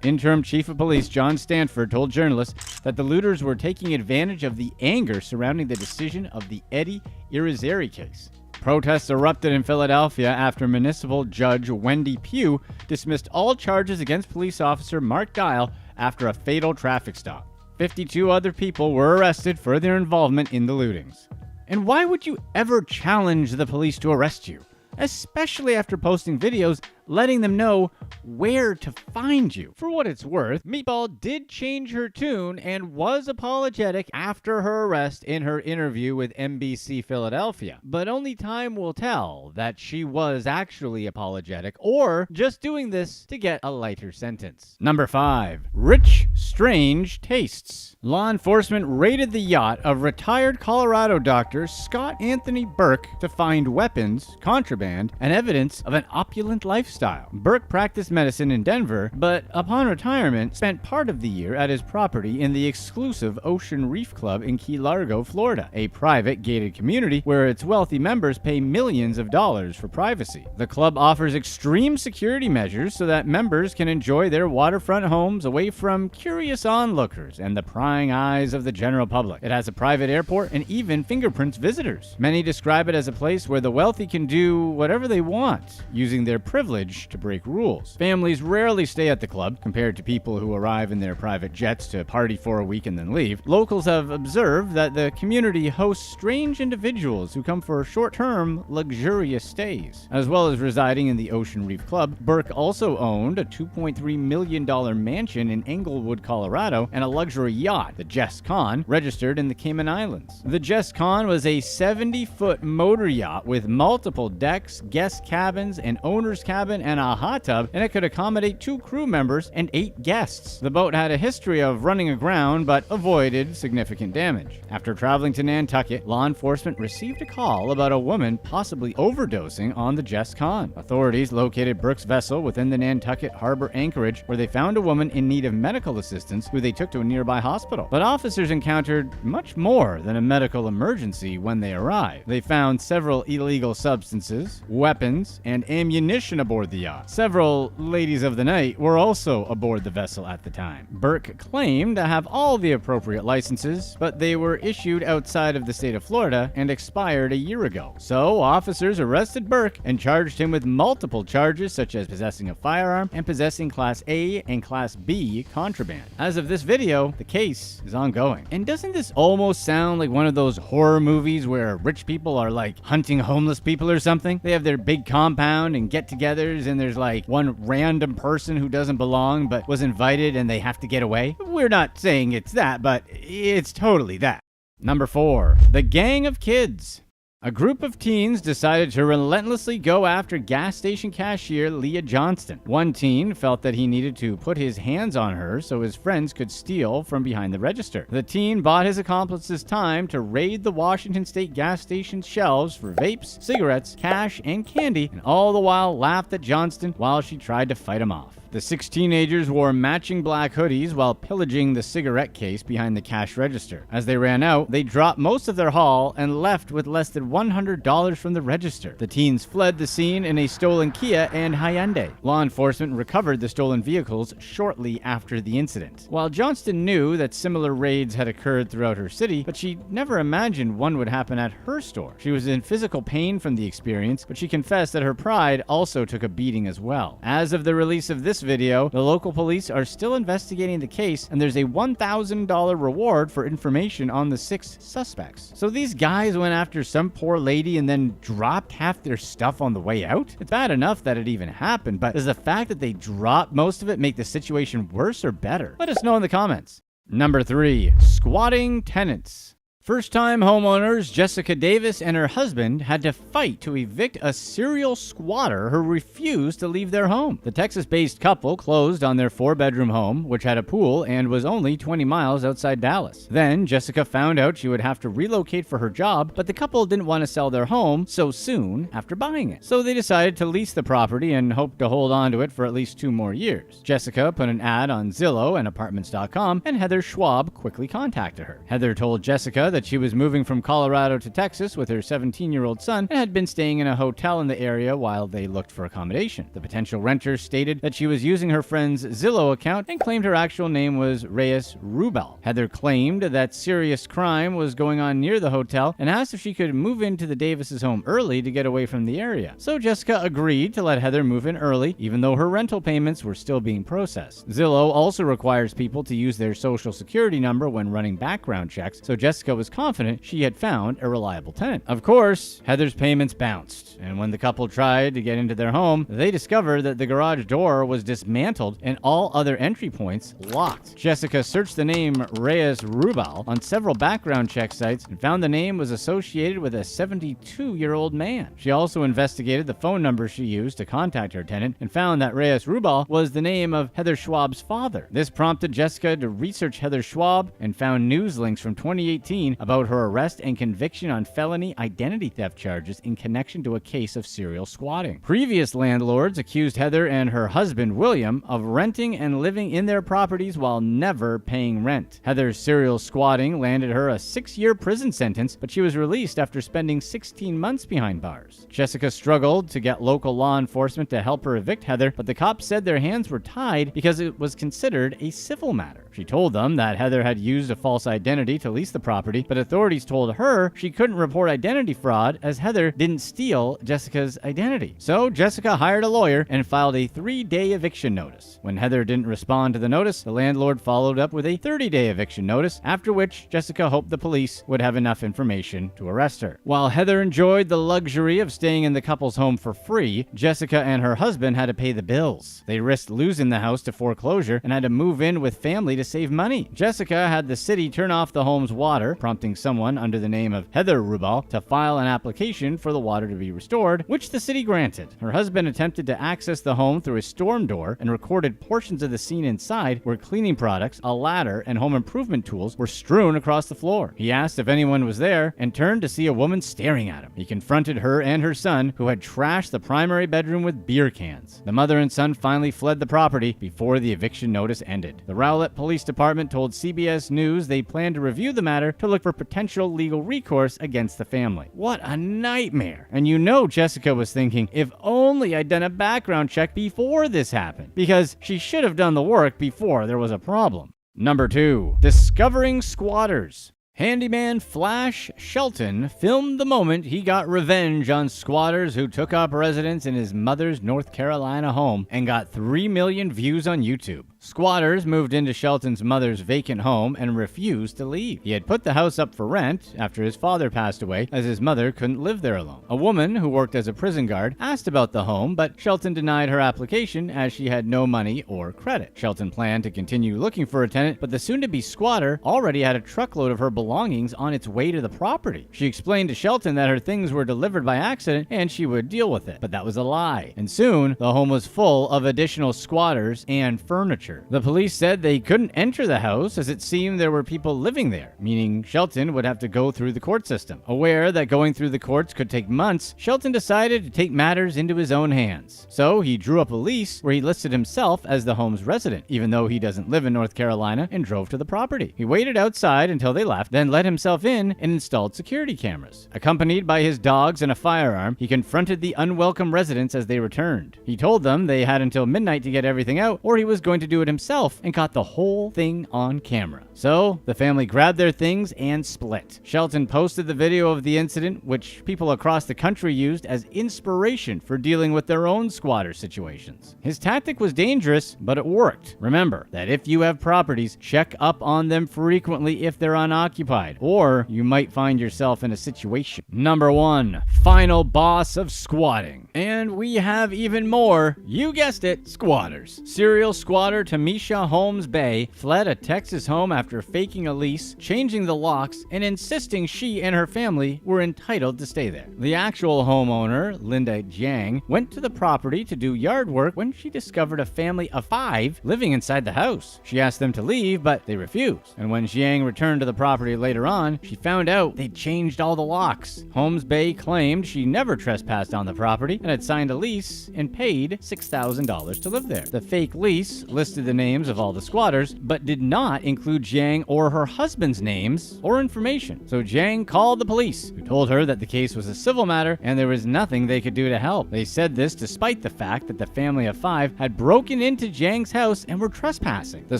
Interim Chief of Police John Stanford told journalists that the looters were taking advantage of the anger surrounding the decision of the Eddie Irizarry case. Protests erupted in Philadelphia after Municipal Judge Wendy Pugh dismissed all charges against police officer Mark Dial after a fatal traffic stop. 52 other people were arrested for their involvement in the lootings. And why would you ever challenge the police to arrest you? Especially after posting videos letting them know where to find you. For what it's worth, Meatball did change her tune and was apologetic after her arrest in her interview with NBC Philadelphia. But only time will tell that she was actually apologetic or just doing this to get a lighter sentence. Number 5. Rich, strange tastes. Law enforcement raided the yacht of retired Colorado doctor Scott Anthony Burke to find weapons, contraband, and evidence of an opulent lifestyle. Burke practiced medicine in Denver, but upon retirement, spent part of the year at his property in the exclusive Ocean Reef Club in Key Largo, Florida, a private gated community where its wealthy members pay millions of dollars for privacy. The club offers extreme security measures so that members can enjoy their waterfront homes away from curious onlookers and the prying eyes of the general public. It has a private airport and even fingerprints visitors. Many describe it as a place where the wealthy can do whatever they want, using their privilege privilege to break rules. Families rarely stay at the club compared to people who arrive in their private jets to party for a week and then leave. Locals have observed that the community hosts strange individuals who come for short-term, luxurious stays. As well as residing in the Ocean Reef Club, Burke also owned a $2.3 million mansion in Englewood, Colorado, and a luxury yacht, the Jess Con, registered in the Cayman Islands. The Jess Con was a 70-foot motor yacht with multiple decks, guest cabins, an owner's cabin, and a hot tub, and it could accommodate 2 crew members and 8 guests. The boat had a history of running aground, but avoided significant damage. After traveling to Nantucket, law enforcement received a call about a woman possibly overdosing on the Jess Con. Authorities located Burke's vessel within the Nantucket Harbor anchorage, where they found a woman in need of medical assistance who they took to a nearby hospital. But officers encountered much more than a medical emergency when they arrived. They found several illegal substances, weapons, and ammunition aboard the yacht. Several ladies of the night were also aboard the vessel at the time. Burke claimed to have all the appropriate licenses, but they were issued outside of the state of Florida and expired a year ago. So officers arrested Burke and charged him with multiple charges such as possessing a firearm and possessing Class A and Class B contraband. As of this video, the case is ongoing. And doesn't this almost sound like one of those horror movies where rich people are like hunting homeless people or something? They have their big compound and get-togethers, and there's like one random person who doesn't belong but was invited and they have to get away. We're not saying it's that, but it's totally that. Number 4, the Gang of Kids. A group of teens decided to relentlessly go after gas station cashier Leah Johnston. One teen felt that he needed to put his hands on her so his friends could steal from behind the register. The teen bought his accomplices time to raid the Washington State gas station's shelves for vapes, cigarettes, cash, and candy, and all the while laughed at Johnston while she tried to fight him off. The 6 teenagers wore matching black hoodies while pillaging the cigarette case behind the cash register. As they ran out, they dropped most of their haul and left with less than $100 from the register. The teens fled the scene in a stolen Kia and Hyundai. Law enforcement recovered the stolen vehicles shortly after the incident. While Johnston knew that similar raids had occurred throughout her city, but she never imagined one would happen at her store. She was in physical pain from the experience, but she confessed that her pride also took a beating as well. As of the release of this video, the local police are still investigating the case, and there's a $1,000 reward for information on the 6 suspects. So these guys went after some poor lady and then dropped half their stuff on the way out? It's bad enough that it even happened, but does the fact that they dropped most of it make the situation worse or better? Let us know in the comments. Number 3, squatting tenants. First-time homeowners Jessica Davis and her husband had to fight to evict a serial squatter who refused to leave their home. The Texas-based couple closed on their 4-bedroom home, which had a pool and was only 20 miles outside Dallas. Then, Jessica found out she would have to relocate for her job, but the couple didn't want to sell their home so soon after buying it. So they decided to lease the property and hoped to hold on to it for at least 2 more years. Jessica put an ad on Zillow and Apartments.com, and Heather Schwab quickly contacted her. Heather told Jessica that she was moving from Colorado to Texas with her 17-year-old son and had been staying in a hotel in the area while they looked for accommodation. The potential renter stated that she was using her friend's Zillow account and claimed her actual name was Reyes Rubel. Heather claimed that serious crime was going on near the hotel and asked if she could move into the Davis' home early to get away from the area. So Jessica agreed to let Heather move in early, even though her rental payments were still being processed. Zillow also requires people to use their social security number when running background checks, so Jessica was confident she had found a reliable tenant. Of course, Heather's payments bounced, and when the couple tried to get into their home, they discovered that the garage door was dismantled and all other entry points locked. Jessica searched the name Reyes Rubal on several background check sites and found the name was associated with a 72-year-old man. She also investigated the phone number she used to contact her tenant and found that Reyes Rubal was the name of Heather Schwab's father. This prompted Jessica to research Heather Schwab and found news links from 2018 about her arrest and conviction on felony identity theft charges in connection to a case of serial squatting. Previous landlords accused Heather and her husband, William, of renting and living in their properties while never paying rent. Heather's serial squatting landed her a 6-year prison sentence, but she was released after spending 16 months behind bars. Jessica struggled to get local law enforcement to help her evict Heather, but the cops said their hands were tied because it was considered a civil matter. She told them that Heather had used a false identity to lease the property, but authorities told her she couldn't report identity fraud as Heather didn't steal Jessica's identity. So Jessica hired a lawyer and filed a 3-day eviction notice. When Heather didn't respond to the notice, the landlord followed up with a 30-day eviction notice, after which Jessica hoped the police would have enough information to arrest her. While Heather enjoyed the luxury of staying in the couple's home for free, Jessica and her husband had to pay the bills. They risked losing the house to foreclosure and had to move in with family to save money. Jessica had the city turn off the home's water, prompting someone under the name of Heather Rubal to file an application for the water to be restored, which the city granted. Her husband attempted to access the home through a storm door and recorded portions of the scene inside where cleaning products, a ladder, and home improvement tools were strewn across the floor. He asked if anyone was there and turned to see a woman staring at him. He confronted her and her son, who had trashed the primary bedroom with beer cans. The mother and son finally fled the property before the eviction notice ended. The Rowlett Police Department told CBS News they planned to review the matter to look for potential legal recourse against the family. What a nightmare. And you know Jessica was thinking, if only I'd done a background check before this happened, because she should have done the work before there was a problem. Number 2. Discovering squatters. Handyman Flash Shelton filmed the moment he got revenge on squatters who took up residence in his mother's North Carolina home and got 3 million views on YouTube. Squatters moved into Shelton's mother's vacant home and refused to leave. He had put the house up for rent after his father passed away, as his mother couldn't live there alone. A woman who worked as a prison guard asked about the home, but Shelton denied her application as she had no money or credit. Shelton planned to continue looking for a tenant, but the soon-to-be squatter already had a truckload of her belongings on its way to the property. She explained to Shelton that her things were delivered by accident and she would deal with it, but that was a lie. And soon, the home was full of additional squatters and furniture. The police said they couldn't enter the house as it seemed there were people living there, meaning Shelton would have to go through the court system. Aware that going through the courts could take months, Shelton decided to take matters into his own hands. So he drew up a lease where he listed himself as the home's resident, even though he doesn't live in North Carolina, and drove to the property. He waited outside until they left, then let himself in and installed security cameras. Accompanied by his dogs and a firearm, he confronted the unwelcome residents as they returned. He told them they had until midnight to get everything out, or he was going to do it himself, and caught the whole thing on camera. So the family grabbed their things and split. Shelton posted the video of the incident, which people across the country used as inspiration for dealing with their own squatter situations. His tactic was dangerous, but it worked. Remember that if you have properties, check up on them frequently if they're unoccupied, or you might find yourself in a situation. Number 1. Final boss of squatting. And we have even more, you guessed it, squatters. Serial squatter Tamisha Holmes Bay fled a Texas home after faking a lease, changing the locks, and insisting she and her family were entitled to stay there. The actual homeowner, Linda Jiang, went to the property to do yard work when she discovered a family of 5 living inside the house. She asked them to leave, but they refused. And when Jiang returned to the property later on, she found out they'd changed all the locks. Holmes Bay claimed she never trespassed on the property and had signed a lease and paid $6,000 to live there. The fake lease listed the names of all the squatters, but did not include Jiang or her husband's names or information. So Jiang called the police, who told her that the case was a civil matter and there was nothing they could do to help. They said this despite the fact that the family of 5 had broken into Jiang's house and were trespassing. The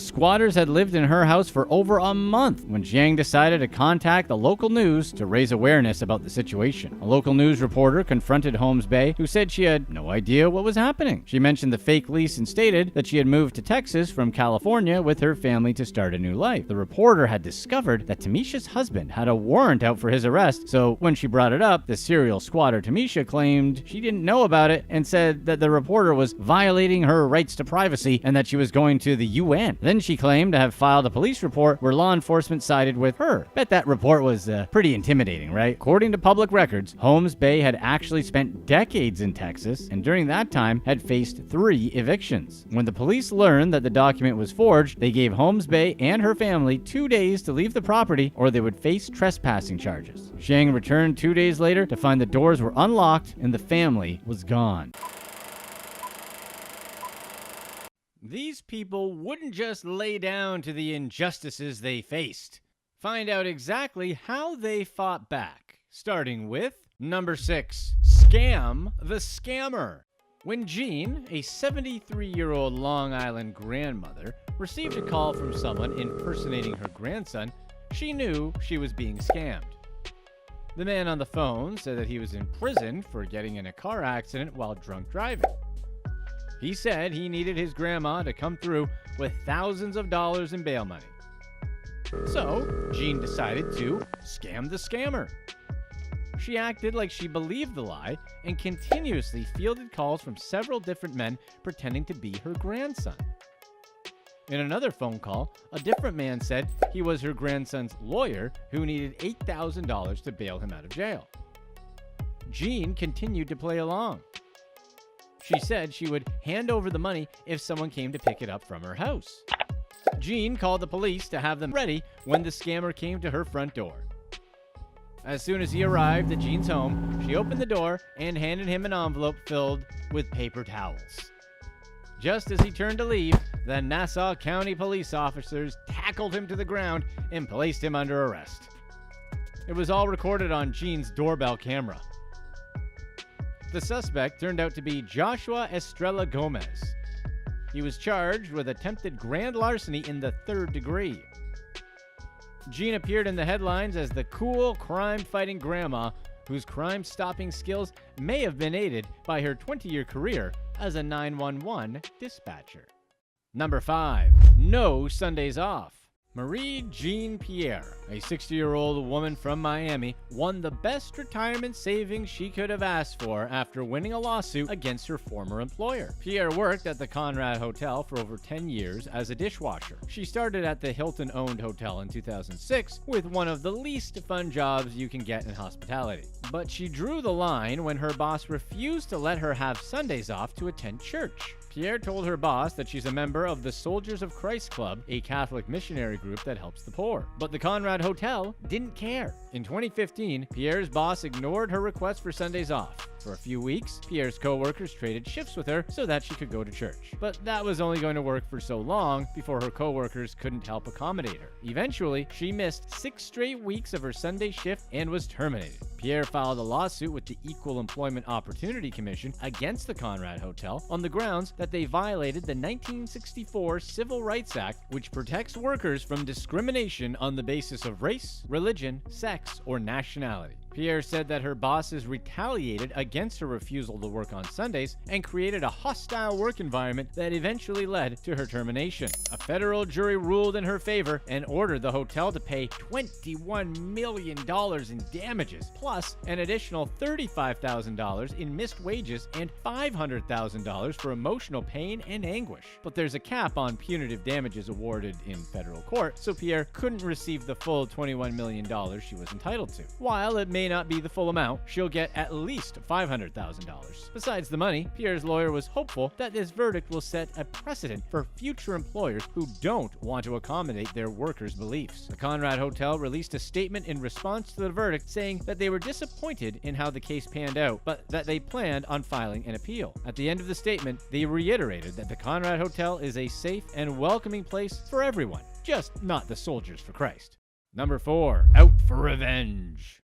squatters had lived in her house for over a month when Jiang decided to contact the local news to raise awareness about the situation. A local news reporter confronted Holmes Bay, who said she had no idea what was happening. She mentioned the fake lease and stated that she had moved to Texas from California with her family to start a new life. The reporter had discovered that Tamisha's husband had a warrant out for his arrest, so when she brought it up, the serial squatter Tamisha claimed she didn't know about it and said that the reporter was violating her rights to privacy and that she was going to the UN. Then she claimed to have filed a police report where law enforcement sided with her. Bet that report was pretty intimidating, right? According to public records, Holmes Bay had actually spent decades in Texas and during that time had faced 3 evictions. When the police learned that the document was forged, they gave Holmes Bay and her family 2 days to leave the property or they would face trespassing charges. Jiang returned 2 days later to find the doors were unlocked and the family was gone. These people wouldn't just lay down to the injustices they faced. Find out exactly how they fought back, starting with number 6, Scam the Scammer. When Jean, a 73-year-old Long Island grandmother, received a call from someone impersonating her grandson, she knew she was being scammed. The man on the phone said that he was in prison for getting in a car accident while drunk driving. He said he needed his grandma to come through with thousands of dollars in bail money. So, Jean decided to scam the scammer. She acted like she believed the lie and continuously fielded calls from several different men pretending to be her grandson. In another phone call, a different man said he was her grandson's lawyer who needed $8,000 to bail him out of jail. Jean continued to play along. She said she would hand over the money if someone came to pick it up from her house. Jean called the police to have them ready when the scammer came to her front door. As soon as he arrived at Jean's home, she opened the door and handed him an envelope filled with paper towels. Just as he turned to leave, the Nassau County police officers tackled him to the ground and placed him under arrest. It was all recorded on Jean's doorbell camera. The suspect turned out to be Joshua Estrella Gomez. He was charged with attempted grand larceny in the 3rd degree. Jean appeared in the headlines as the cool, crime-fighting grandma whose crime-stopping skills may have been aided by her 20-year career as a 911 dispatcher. Number 5. No Sundays off. Marie Jean Pierre, a 60-year-old woman from Miami, won the best retirement savings she could have asked for after winning a lawsuit against her former employer. Pierre worked at the Conrad Hotel for over 10 years as a dishwasher. She started at the Hilton-owned hotel in 2006 with one of the least fun jobs you can get in hospitality. But she drew the line when her boss refused to let her have Sundays off to attend church. Pierre told her boss that she's a member of the Soldiers of Christ Club, a Catholic missionary group that helps the poor. But the Conrad Hotel didn't care. In 2015, Pierre's boss ignored her request for Sundays off. For a few weeks, Pierre's co-workers traded shifts with her so that she could go to church. But that was only going to work for so long before her co-workers couldn't help accommodate her. Eventually, she missed 6 straight weeks of her Sunday shift and was terminated. Pierre filed a lawsuit with the Equal Employment Opportunity Commission against the Conrad Hotel on the grounds that they violated the 1964 Civil Rights Act, which protects workers from discrimination on the basis of race, religion, sex, or nationality. Pierre said that her bosses retaliated against her refusal to work on Sundays and created a hostile work environment that eventually led to her termination. A federal jury ruled in her favor and ordered the hotel to pay $21 million in damages, plus an additional $35,000 in missed wages and $500,000 for emotional pain and anguish. But there's a cap on punitive damages awarded in federal court, so Pierre couldn't receive the full $21 million she was entitled to. While it may not be the full amount, she'll get at least $500,000. Besides the money, Pierre's lawyer was hopeful that this verdict will set a precedent for future employers who don't want to accommodate their workers' beliefs. The Conrad Hotel released a statement in response to the verdict saying that they were disappointed in how the case panned out, but that they planned on filing an appeal. At the end of the statement, they reiterated that the Conrad Hotel is a safe and welcoming place for everyone, just not the Soldiers for Christ. Number 4. Out for revenge.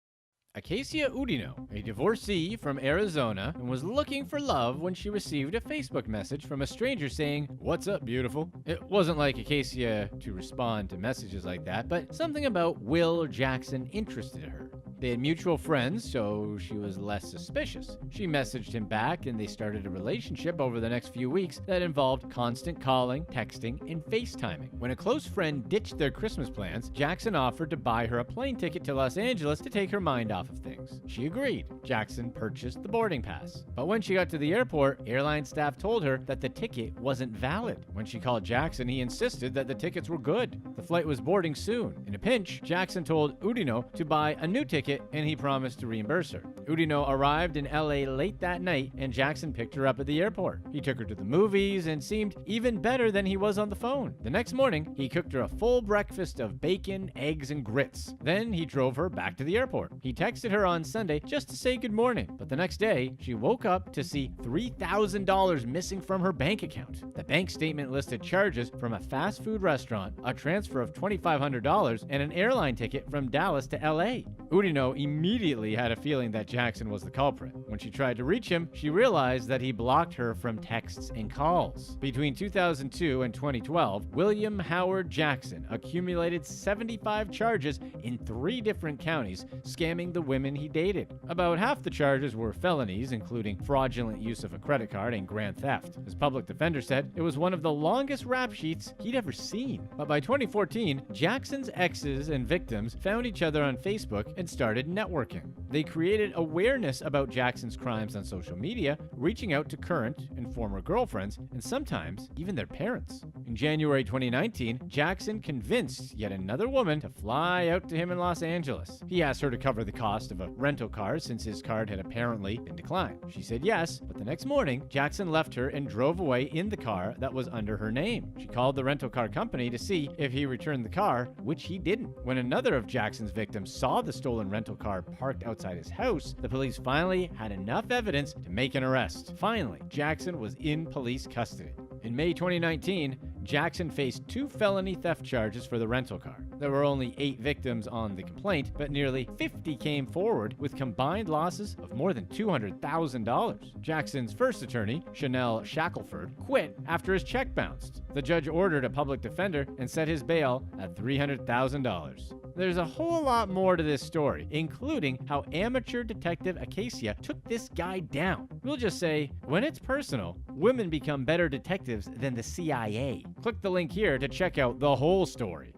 Acacia Udino, a divorcee from Arizona, was looking for love when she received a Facebook message from a stranger saying, "What's up, beautiful?" It wasn't like Acacia to respond to messages like that, but something about Will Jackson interested her. They had mutual friends, so she was less suspicious. She messaged him back, and they started a relationship over the next few weeks that involved constant calling, texting, and FaceTiming. When a close friend ditched their Christmas plans, Jackson offered to buy her a plane ticket to Los Angeles to take her mind off of things. She agreed. Jackson purchased the boarding pass. But when she got to the airport, airline staff told her that the ticket wasn't valid. When she called Jackson, he insisted that the tickets were good. The flight was boarding soon. In a pinch, Jackson told Udino to buy a new ticket, and he promised to reimburse her. Udino arrived in LA late that night, and Jackson picked her up at the airport. He took her to the movies and seemed even better than he was on the phone. The next morning, he cooked her a full breakfast of bacon, eggs, and grits. Then he drove her back to the airport. He texted her on Sunday just to say good morning, but the next day, she woke up to see $3,000 missing from her bank account. The bank statement listed charges from a fast food restaurant, a transfer of $2,500, and an airline ticket from Dallas to LA. Udino immediately had a feeling that Jackson was the culprit. When she tried to reach him, she realized that he blocked her from texts and calls. Between 2002 and 2012, William Howard Jackson accumulated 75 charges in 3 different counties, scamming the women he dated. About half the charges were felonies, including fraudulent use of a credit card and grand theft. His public defender said it was one of the longest rap sheets he'd ever seen. But by 2014, Jackson's exes and victims found each other on Facebook and started networking. They created awareness about Jackson's crimes on social media, reaching out to current and former girlfriends, and sometimes even their parents. In January 2019, Jackson convinced yet another woman to fly out to him in Los Angeles. He asked her to cover the cost of a rental car since his card had apparently been declined. She said yes, but the next morning, Jackson left her and drove away in the car that was under her name. She called the rental car company to see if he returned the car, which he didn't. When another of Jackson's victims saw the stolen rental car parked outside his house, the police finally had enough evidence to make an arrest. Finally, Jackson was in police custody. In May 2019, Jackson faced 2 felony theft charges for the rental car. There were only 8 victims on the complaint, but nearly 50 came forward with combined losses of more than $200,000. Jackson's first attorney, Chanel Shackelford, quit after his check bounced. The judge ordered a public defender and set his bail at $300,000. There's a whole lot more to this story, including how amateur detective Acacia took this guy down. We'll just say, when it's personal, women become better detectives than the CIA. Click the link here to check out the whole story.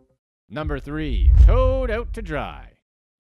Number 3. Towed out to dry.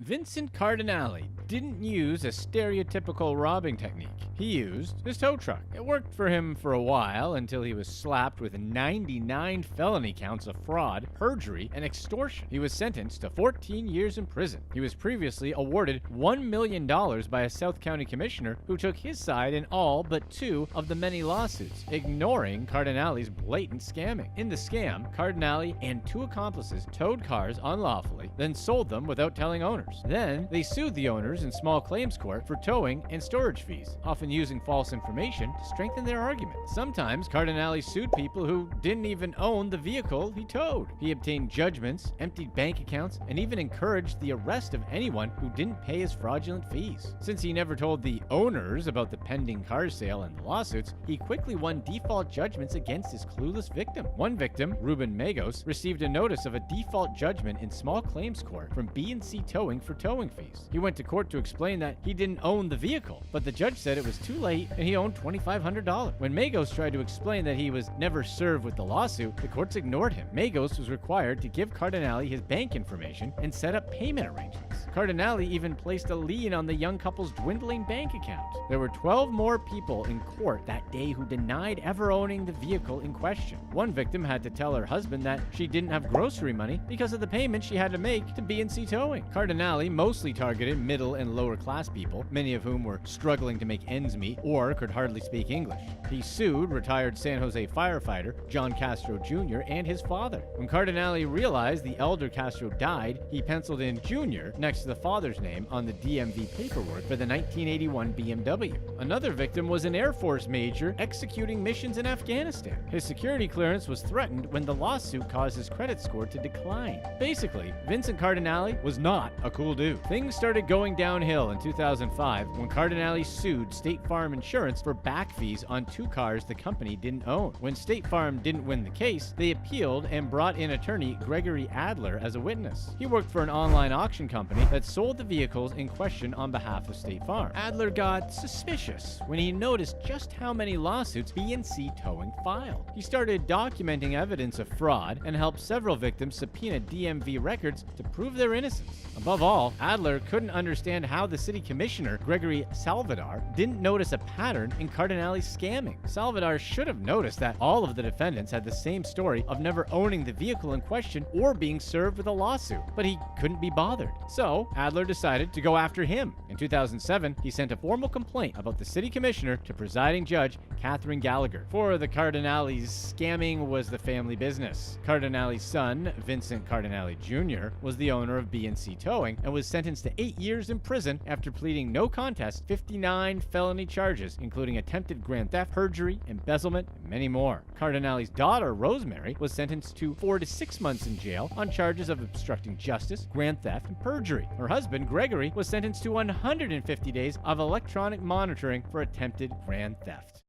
Vincent Cardinale didn't use a stereotypical robbing technique. He used his tow truck. It worked for him for a while until he was slapped with 99 felony counts of fraud, perjury, and extortion. He was sentenced to 14 years in prison. He was previously awarded $1 million by a South County commissioner who took his side in all but 2 of the many lawsuits, ignoring Cardinale's blatant scamming. In the scam, Cardinale and 2 accomplices towed cars unlawfully, then sold them without telling owners. Then, they sued the owners in small claims court for towing and storage fees, often using false information to strengthen their argument. Sometimes, Cardinale sued people who didn't even own the vehicle he towed. He obtained judgments, emptied bank accounts, and even encouraged the arrest of anyone who didn't pay his fraudulent fees. Since he never told the owners about the pending car sale and the lawsuits, he quickly won default judgments against his clueless victim. One victim, Ruben Magos, received a notice of a default judgment in small claims court from B&C Towing for towing fees. He went to court to explain that he didn't own the vehicle, but the judge said it was too late and he owed $2,500. When Magos tried to explain that he was never served with the lawsuit, the courts ignored him. Magos was required to give Cardinale his bank information and set up payment arrangements. Cardinale even placed a lien on the young couple's dwindling bank account. There were 12 more people in court that day who denied ever owning the vehicle in question. One victim had to tell her husband that she didn't have grocery money because of the payment she had to make to B&C Towing. Cardinale mostly targeted middle and lower class people, many of whom were struggling to make ends meet or could hardly speak English. He sued retired San Jose firefighter John Castro Jr. and his father. When Cardinale realized the elder Castro died, he penciled in Jr. next to the father's name on the DMV paperwork for the 1981 BMW. Another victim was an Air Force major executing missions in Afghanistan. His security clearance was threatened when the lawsuit caused his credit score to decline. Basically, Vincent Cardinale was not a cool dude. Things started going downhill in 2005 when Cardinale sued State Farm Insurance for back fees on 2 cars the company didn't own. When State Farm didn't win the case, they appealed and brought in attorney Gregory Adler as a witness. He worked for an online auction company that sold the vehicles in question on behalf of State Farm. Adler got suspicious when he noticed just how many lawsuits B&C Towing filed. He started documenting evidence of fraud and helped several victims subpoena DMV records to prove their innocence. Above all, Adler couldn't understand how the city commissioner, Gregory Salvador, didn't notice a pattern in Cardinale's scamming. Salvador should have noticed that all of the defendants had the same story of never owning the vehicle in question or being served with a lawsuit, but he couldn't be bothered. So, Adler decided to go after him. In 2007, he sent a formal complaint about the city commissioner to presiding judge Catherine Gallagher. For the Cardinales, scamming was the family business. Cardinale's son, Vincent Cardinale Jr., was the owner of B&C Towing, going and was sentenced to 8 years in prison after pleading no contest 59 felony charges, including attempted grand theft, perjury, embezzlement, and many more. Cardinale's daughter, Rosemary, was sentenced to 4 to 6 months in jail on charges of obstructing justice, grand theft, and perjury. Her husband, Gregory, was sentenced to 150 days of electronic monitoring for attempted grand theft.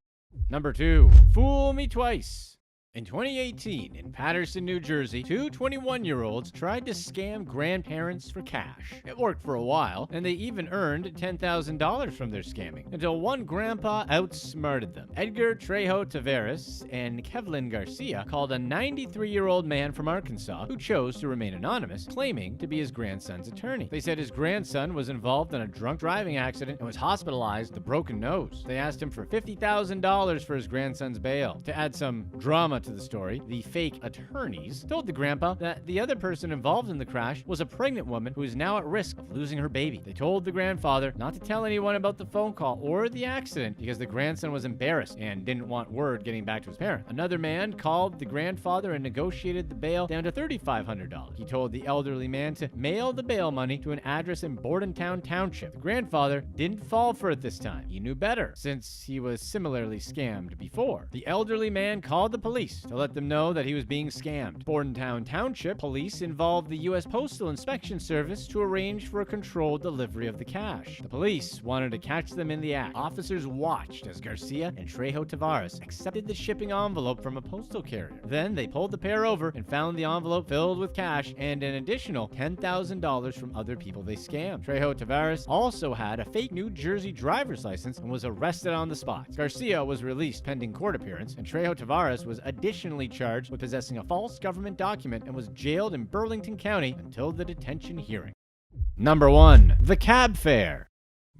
Number 2. Fool Me Twice. In 2018, in Paterson, New Jersey, two 21-year-olds tried to scam grandparents for cash. It worked for a while, and they even earned $10,000 from their scamming, until one grandpa outsmarted them. Edgar Trejo Tavares and Kevlin Garcia called a 93-year-old man from Arkansas who chose to remain anonymous, claiming to be his grandson's attorney. They said his grandson was involved in a drunk driving accident and was hospitalized with a broken nose. They asked him for $50,000 for his grandson's bail. To add some drama to the story, the fake attorneys told the grandpa that the other person involved in the crash was a pregnant woman who is now at risk of losing her baby. They told the grandfather not to tell anyone about the phone call or the accident because the grandson was embarrassed and didn't want word getting back to his parent. Another man called the grandfather and negotiated the bail down to $3,500. He told the elderly man to mail the bail money to an address in Bordentown Township. The grandfather didn't fall for it this time. He knew better, since he was similarly scammed before. The elderly man called the police to let them know that he was being scammed. Bordentown Township police involved the U.S. Postal Inspection Service to arrange for a controlled delivery of the cash. The police wanted to catch them in the act. Officers watched as Garcia and Trejo Tavares accepted the shipping envelope from a postal carrier. Then they pulled the pair over and found the envelope filled with cash and an additional $10,000 from other people they scammed. Trejo Tavares also had a fake New Jersey driver's license and was arrested on the spot. Garcia was released pending court appearance, and Trejo Tavares was additionally charged with possessing a false government document and was jailed in Burlington County until the detention hearing. Number 1. The Cab Fare.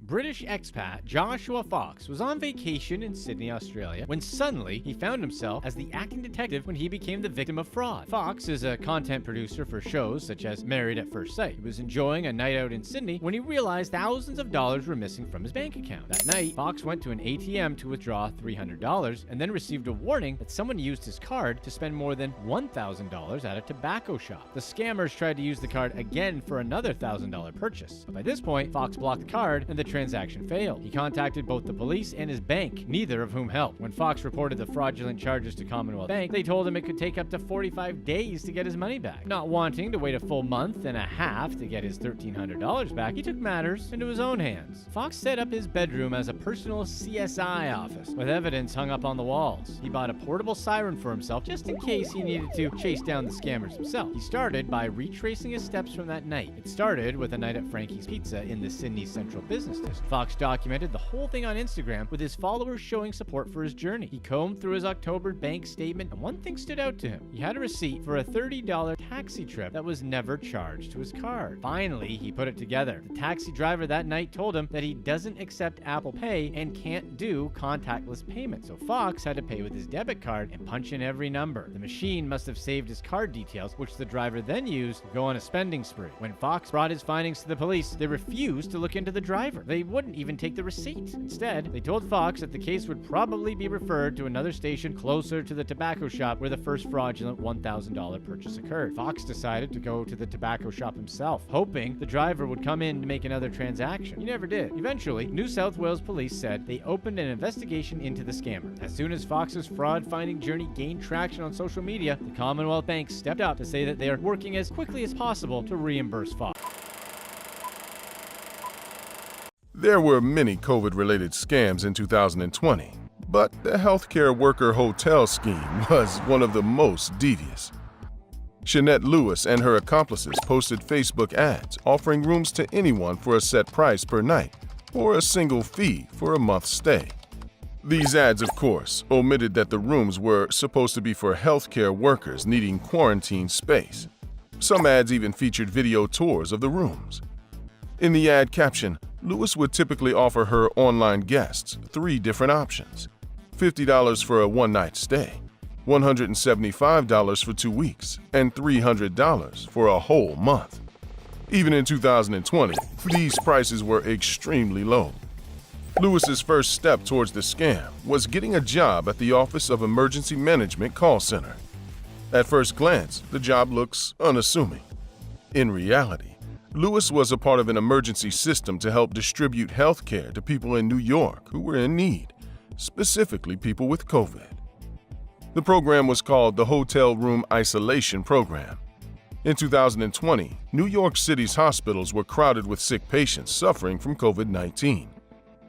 British expat Joshua Fox was on vacation in Sydney, Australia, when suddenly he found himself as the acting detective when he became the victim of fraud. Fox is a content producer for shows such as Married at First Sight. He was enjoying a night out in Sydney when he realized thousands of dollars were missing from his bank account. That night, Fox went to an ATM to withdraw $300 and then received a warning that someone used his card to spend more than $1,000 at a tobacco shop. The scammers tried to use the card again for another $1,000 purchase. But by this point, Fox blocked the card and the transaction failed. He contacted both the police and his bank, neither of whom helped. When Fox reported the fraudulent charges to Commonwealth Bank, they told him it could take up to 45 days to get his money back. Not wanting to wait a full month and a half to get his $1,300 back, he took matters into his own hands. Fox set up his bedroom as a personal CSI office, with evidence hung up on the walls. He bought a portable siren for himself just in case he needed to chase down the scammers himself. He started by retracing his steps from that night. It started with a night at Frankie's Pizza in the Sydney Central Business District. Fox documented the whole thing on Instagram, with his followers showing support for his journey. He combed through his October bank statement, and one thing stood out to him. He had a receipt for a $30 taxi trip that was never charged to his card. Finally, he put it together. The taxi driver that night told him that he doesn't accept Apple Pay and can't do contactless payment, so Fox had to pay with his debit card and punch in every number. The machine must have saved his card details, which the driver then used to go on a spending spree. When Fox brought his findings to the police, they refused to look into the driver. They wouldn't even take the receipt. Instead, they told Fox that the case would probably be referred to another station closer to the tobacco shop where the first fraudulent $1,000 purchase occurred. Fox decided to go to the tobacco shop himself, hoping the driver would come in to make another transaction. He never did. Eventually, New South Wales police said they opened an investigation into the scammer. As soon as Fox's fraud-finding journey gained traction on social media, the Commonwealth Bank stepped up to say that they are working as quickly as possible to reimburse Fox. There were many COVID-related scams in 2020, but the healthcare worker hotel scheme was one of the most devious. Shanette Lewis and her accomplices posted Facebook ads offering rooms to anyone for a set price per night or a single fee for a month's stay. These ads, of course, omitted that the rooms were supposed to be for healthcare workers needing quarantine space. Some ads even featured video tours of the rooms. In the ad caption, Lewis would typically offer her online guests 3 different options: $50 for a one-night stay, $175 for 2 weeks, and $300 for a whole month. Even in 2020, these prices were extremely low. Lewis's first step towards the scam was getting a job at the Office of Emergency Management call center. At first glance, the job looks unassuming. In reality, Lewis was a part of an emergency system to help distribute health care to people in New York who were in need, specifically people with COVID. The program was called the Hotel Room Isolation Program. In 2020, New York City's hospitals were crowded with sick patients suffering from COVID-19.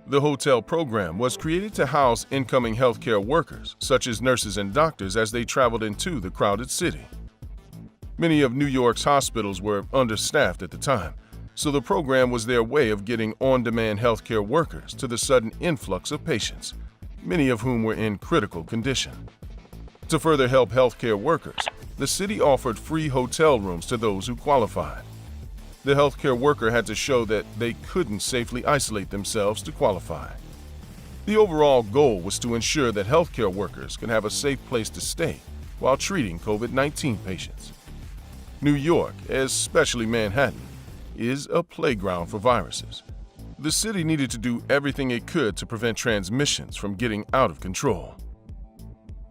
The hotel program was created to house incoming healthcare workers, such as nurses and doctors, as they traveled into the crowded city. Many of New York's hospitals were understaffed at the time, so the program was their way of getting on-demand healthcare workers to the sudden influx of patients, many of whom were in critical condition. To further help healthcare workers, the city offered free hotel rooms to those who qualified. The healthcare worker had to show that they couldn't safely isolate themselves to qualify. The overall goal was to ensure that healthcare workers could have a safe place to stay while treating COVID-19 patients. New York, especially Manhattan, is a playground for viruses. The city needed to do everything it could to prevent transmissions from getting out of control.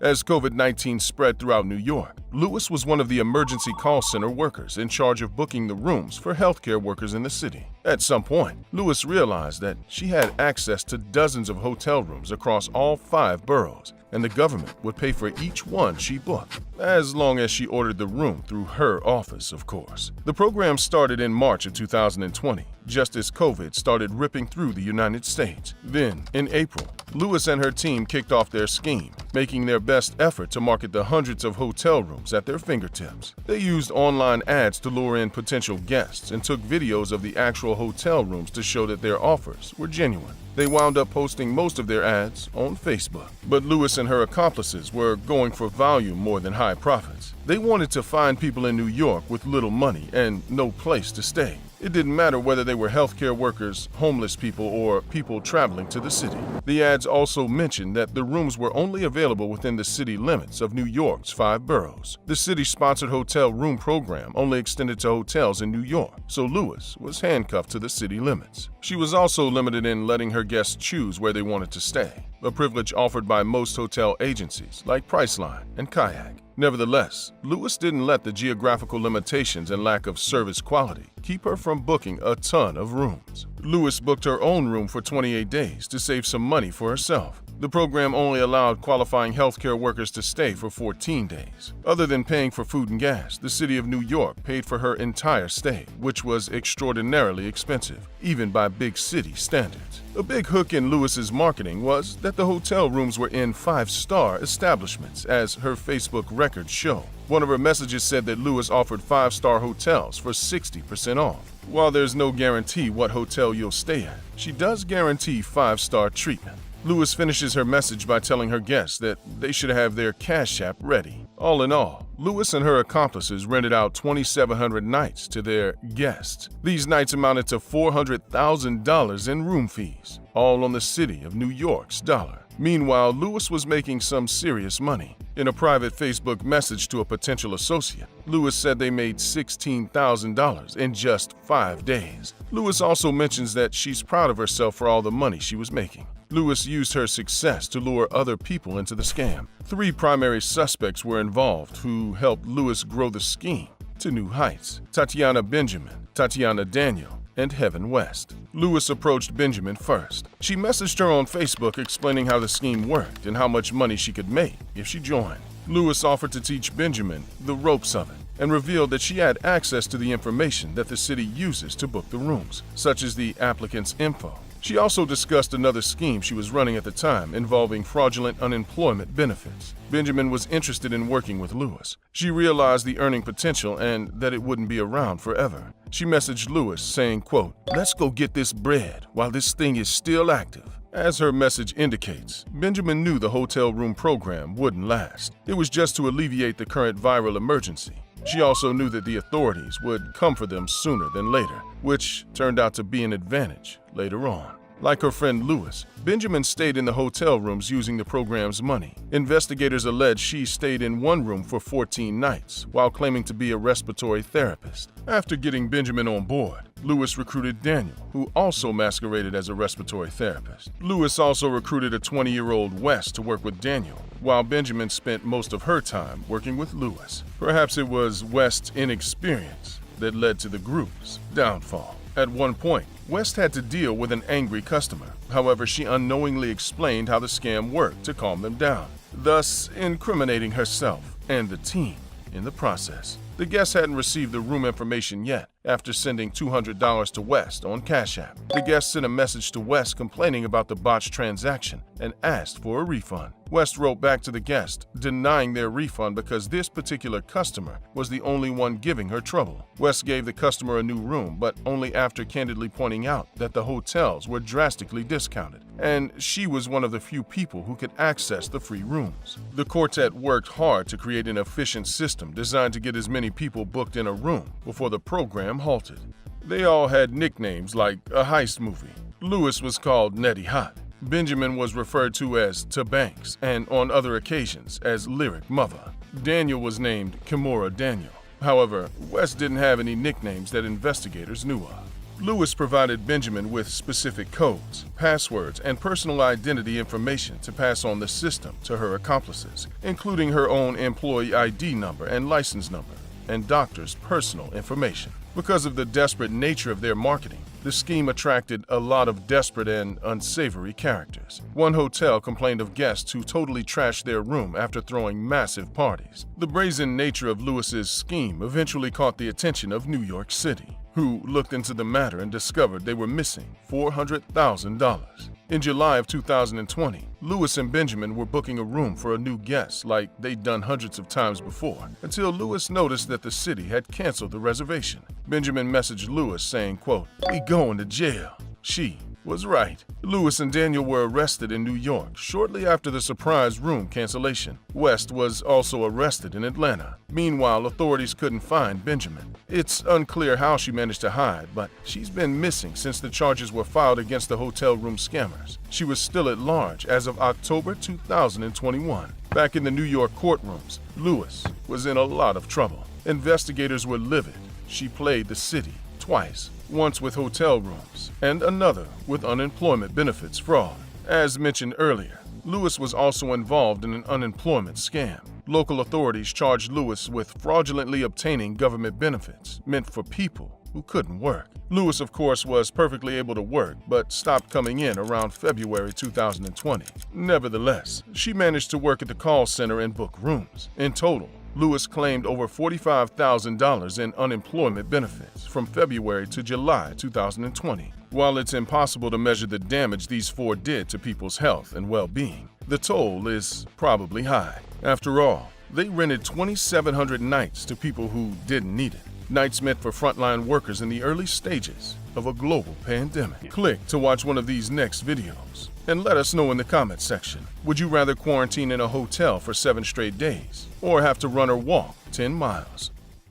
As COVID-19 spread throughout New York, Lewis was one of the emergency call center workers in charge of booking the rooms for healthcare workers in the city. At some point, Lewis realized that she had access to dozens of hotel rooms across all 5 boroughs, and the government would pay for each one she booked, as long as she ordered the room through her office, of course. The program started in March of 2020, just as COVID started ripping through the United States. Then, in April, Lewis and her team kicked off their scheme, making their best effort to market the hundreds of hotel rooms at their fingertips. They used online ads to lure in potential guests and took videos of the actual hotel rooms to show that their offers were genuine. They wound up posting most of their ads on Facebook. But Lewis and her accomplices were going for volume more than high profits. They wanted to find people in New York with little money and no place to stay. It didn't matter whether they were healthcare workers, homeless people, or people traveling to the city. The ads also mentioned that the rooms were only available within the city limits of New York's 5 boroughs. The city-sponsored hotel room program only extended to hotels in New York, so Lewis was handcuffed to the city limits. She was also limited in letting her guests choose where they wanted to stay, a privilege offered by most hotel agencies like Priceline and Kayak. Nevertheless, Lewis didn't let the geographical limitations and lack of service quality keep her from booking a ton of rooms. Lewis booked her own room for 28 days to save some money for herself. The program only allowed qualifying healthcare workers to stay for 14 days. Other than paying for food and gas, the city of New York paid for her entire stay, which was extraordinarily expensive, even by big city standards. A big hook in Lewis's marketing was that the hotel rooms were in 5-star establishments, as her Facebook records show. One of her messages said that Lewis offered 5-star hotels for 60% off. While there's no guarantee what hotel you'll stay at, she does guarantee 5-star treatment. Lewis finishes her message by telling her guests that they should have their Cash App ready. All in all, Lewis and her accomplices rented out 2,700 nights to their guests. These nights amounted to $400,000 in room fees, all on the city of New York's dollar. Meanwhile, Lewis was making some serious money. In a private Facebook message to a potential associate, Lewis said they made $16,000 in just 5 days. Lewis also mentions that she's proud of herself for all the money she was making. Lewis used her success to lure other people into the scam. 3 primary suspects were involved who helped Lewis grow the scheme to new heights: Tatiana Benjamin, Tatiana Daniel, and Heaven West. Lewis approached Benjamin first. She messaged her on Facebook explaining how the scheme worked and how much money she could make if she joined. Lewis offered to teach Benjamin the ropes of it and revealed that she had access to the information that the city uses to book the rooms, such as the applicant's info. She also discussed another scheme she was running at the time involving fraudulent unemployment benefits. Benjamin was interested in working with Lewis. She realized the earning potential and that it wouldn't be around forever. She messaged Lewis saying, quote, "Let's go get this bread while this thing is still active." As her message indicates, Benjamin knew the hotel room program wouldn't last. It was just to alleviate the current viral emergency. She also knew that the authorities would come for them sooner than later, which turned out to be an advantage later on. Like her friend Lewis, Benjamin stayed in the hotel rooms using the program's money. Investigators allege she stayed in one room for 14 nights while claiming to be a respiratory therapist. After getting Benjamin on board, Lewis recruited Daniel, who also masqueraded as a respiratory therapist. Lewis also recruited a 20-year-old West to work with Daniel, while Benjamin spent most of her time working with Lewis. Perhaps it was West's inexperience that led to the group's downfall. At one point, West had to deal with an angry customer. However, she unknowingly explained how the scam worked to calm them down, thus incriminating herself and the team in the process. The guest hadn't received the room information yet after sending $200 to West on Cash App. The guest sent a message to West complaining about the botched transaction and asked for a refund. West wrote back to the guest, denying their refund because this particular customer was the only one giving her trouble. West gave the customer a new room, but only after candidly pointing out that the hotels were drastically discounted, and she was one of the few people who could access the free rooms. The quartet worked hard to create an efficient system designed to get as many people booked in a room before the program halted. They all had nicknames like a heist movie. Lewis was called Nettie Hot. Benjamin was referred to as Banks, and on other occasions as Lyric Mother. Daniel was named Kimura Daniel. However, West didn't have any nicknames that investigators knew of. Lewis provided Benjamin with specific codes, passwords, and personal identity information to pass on the system to her accomplices, including her own employee ID number and license number, and doctors' personal information. Because of the desperate nature of their marketing, the scheme attracted a lot of desperate and unsavory characters. One hotel complained of guests who totally trashed their room after throwing massive parties. The brazen nature of Lewis's scheme eventually caught the attention of New York City, who looked into the matter and discovered they were missing $400,000. In July of 2020, Lewis and Benjamin were booking a room for a new guest like they'd done hundreds of times before, until Lewis noticed that the city had canceled the reservation. Benjamin messaged Lewis saying, quote, "We going to jail." She was right. Lewis and Daniel were arrested in New York shortly after the surprise room cancellation. West was also arrested in Atlanta. Meanwhile, authorities couldn't find Benjamin. It's unclear how she managed to hide, but she's been missing since the charges were filed against the hotel room scammers. She was still at large as of October 2021. Back in the New York courtrooms, Lewis was in a lot of trouble. Investigators were livid. She played the city twice, once with hotel rooms and another with unemployment benefits fraud. As mentioned earlier, Lewis was also involved in an unemployment scam. Local authorities charged Lewis with fraudulently obtaining government benefits meant for people who couldn't work. Lewis, of course, was perfectly able to work, but stopped coming in around February 2020. Nevertheless, she managed to work at the call center and book rooms. In total, Lewis claimed over $45,000 in unemployment benefits from February to July 2020. While it's impossible to measure the damage these four did to people's health and well-being, the toll is probably high. After all, they rented 2,700 nights to people who didn't need it. Nights meant for frontline workers in the early stages of a global pandemic. Click to watch one of these next videos and let us know in the comments section. Would you rather quarantine in a hotel for 7 straight days or have to run or walk 10 miles?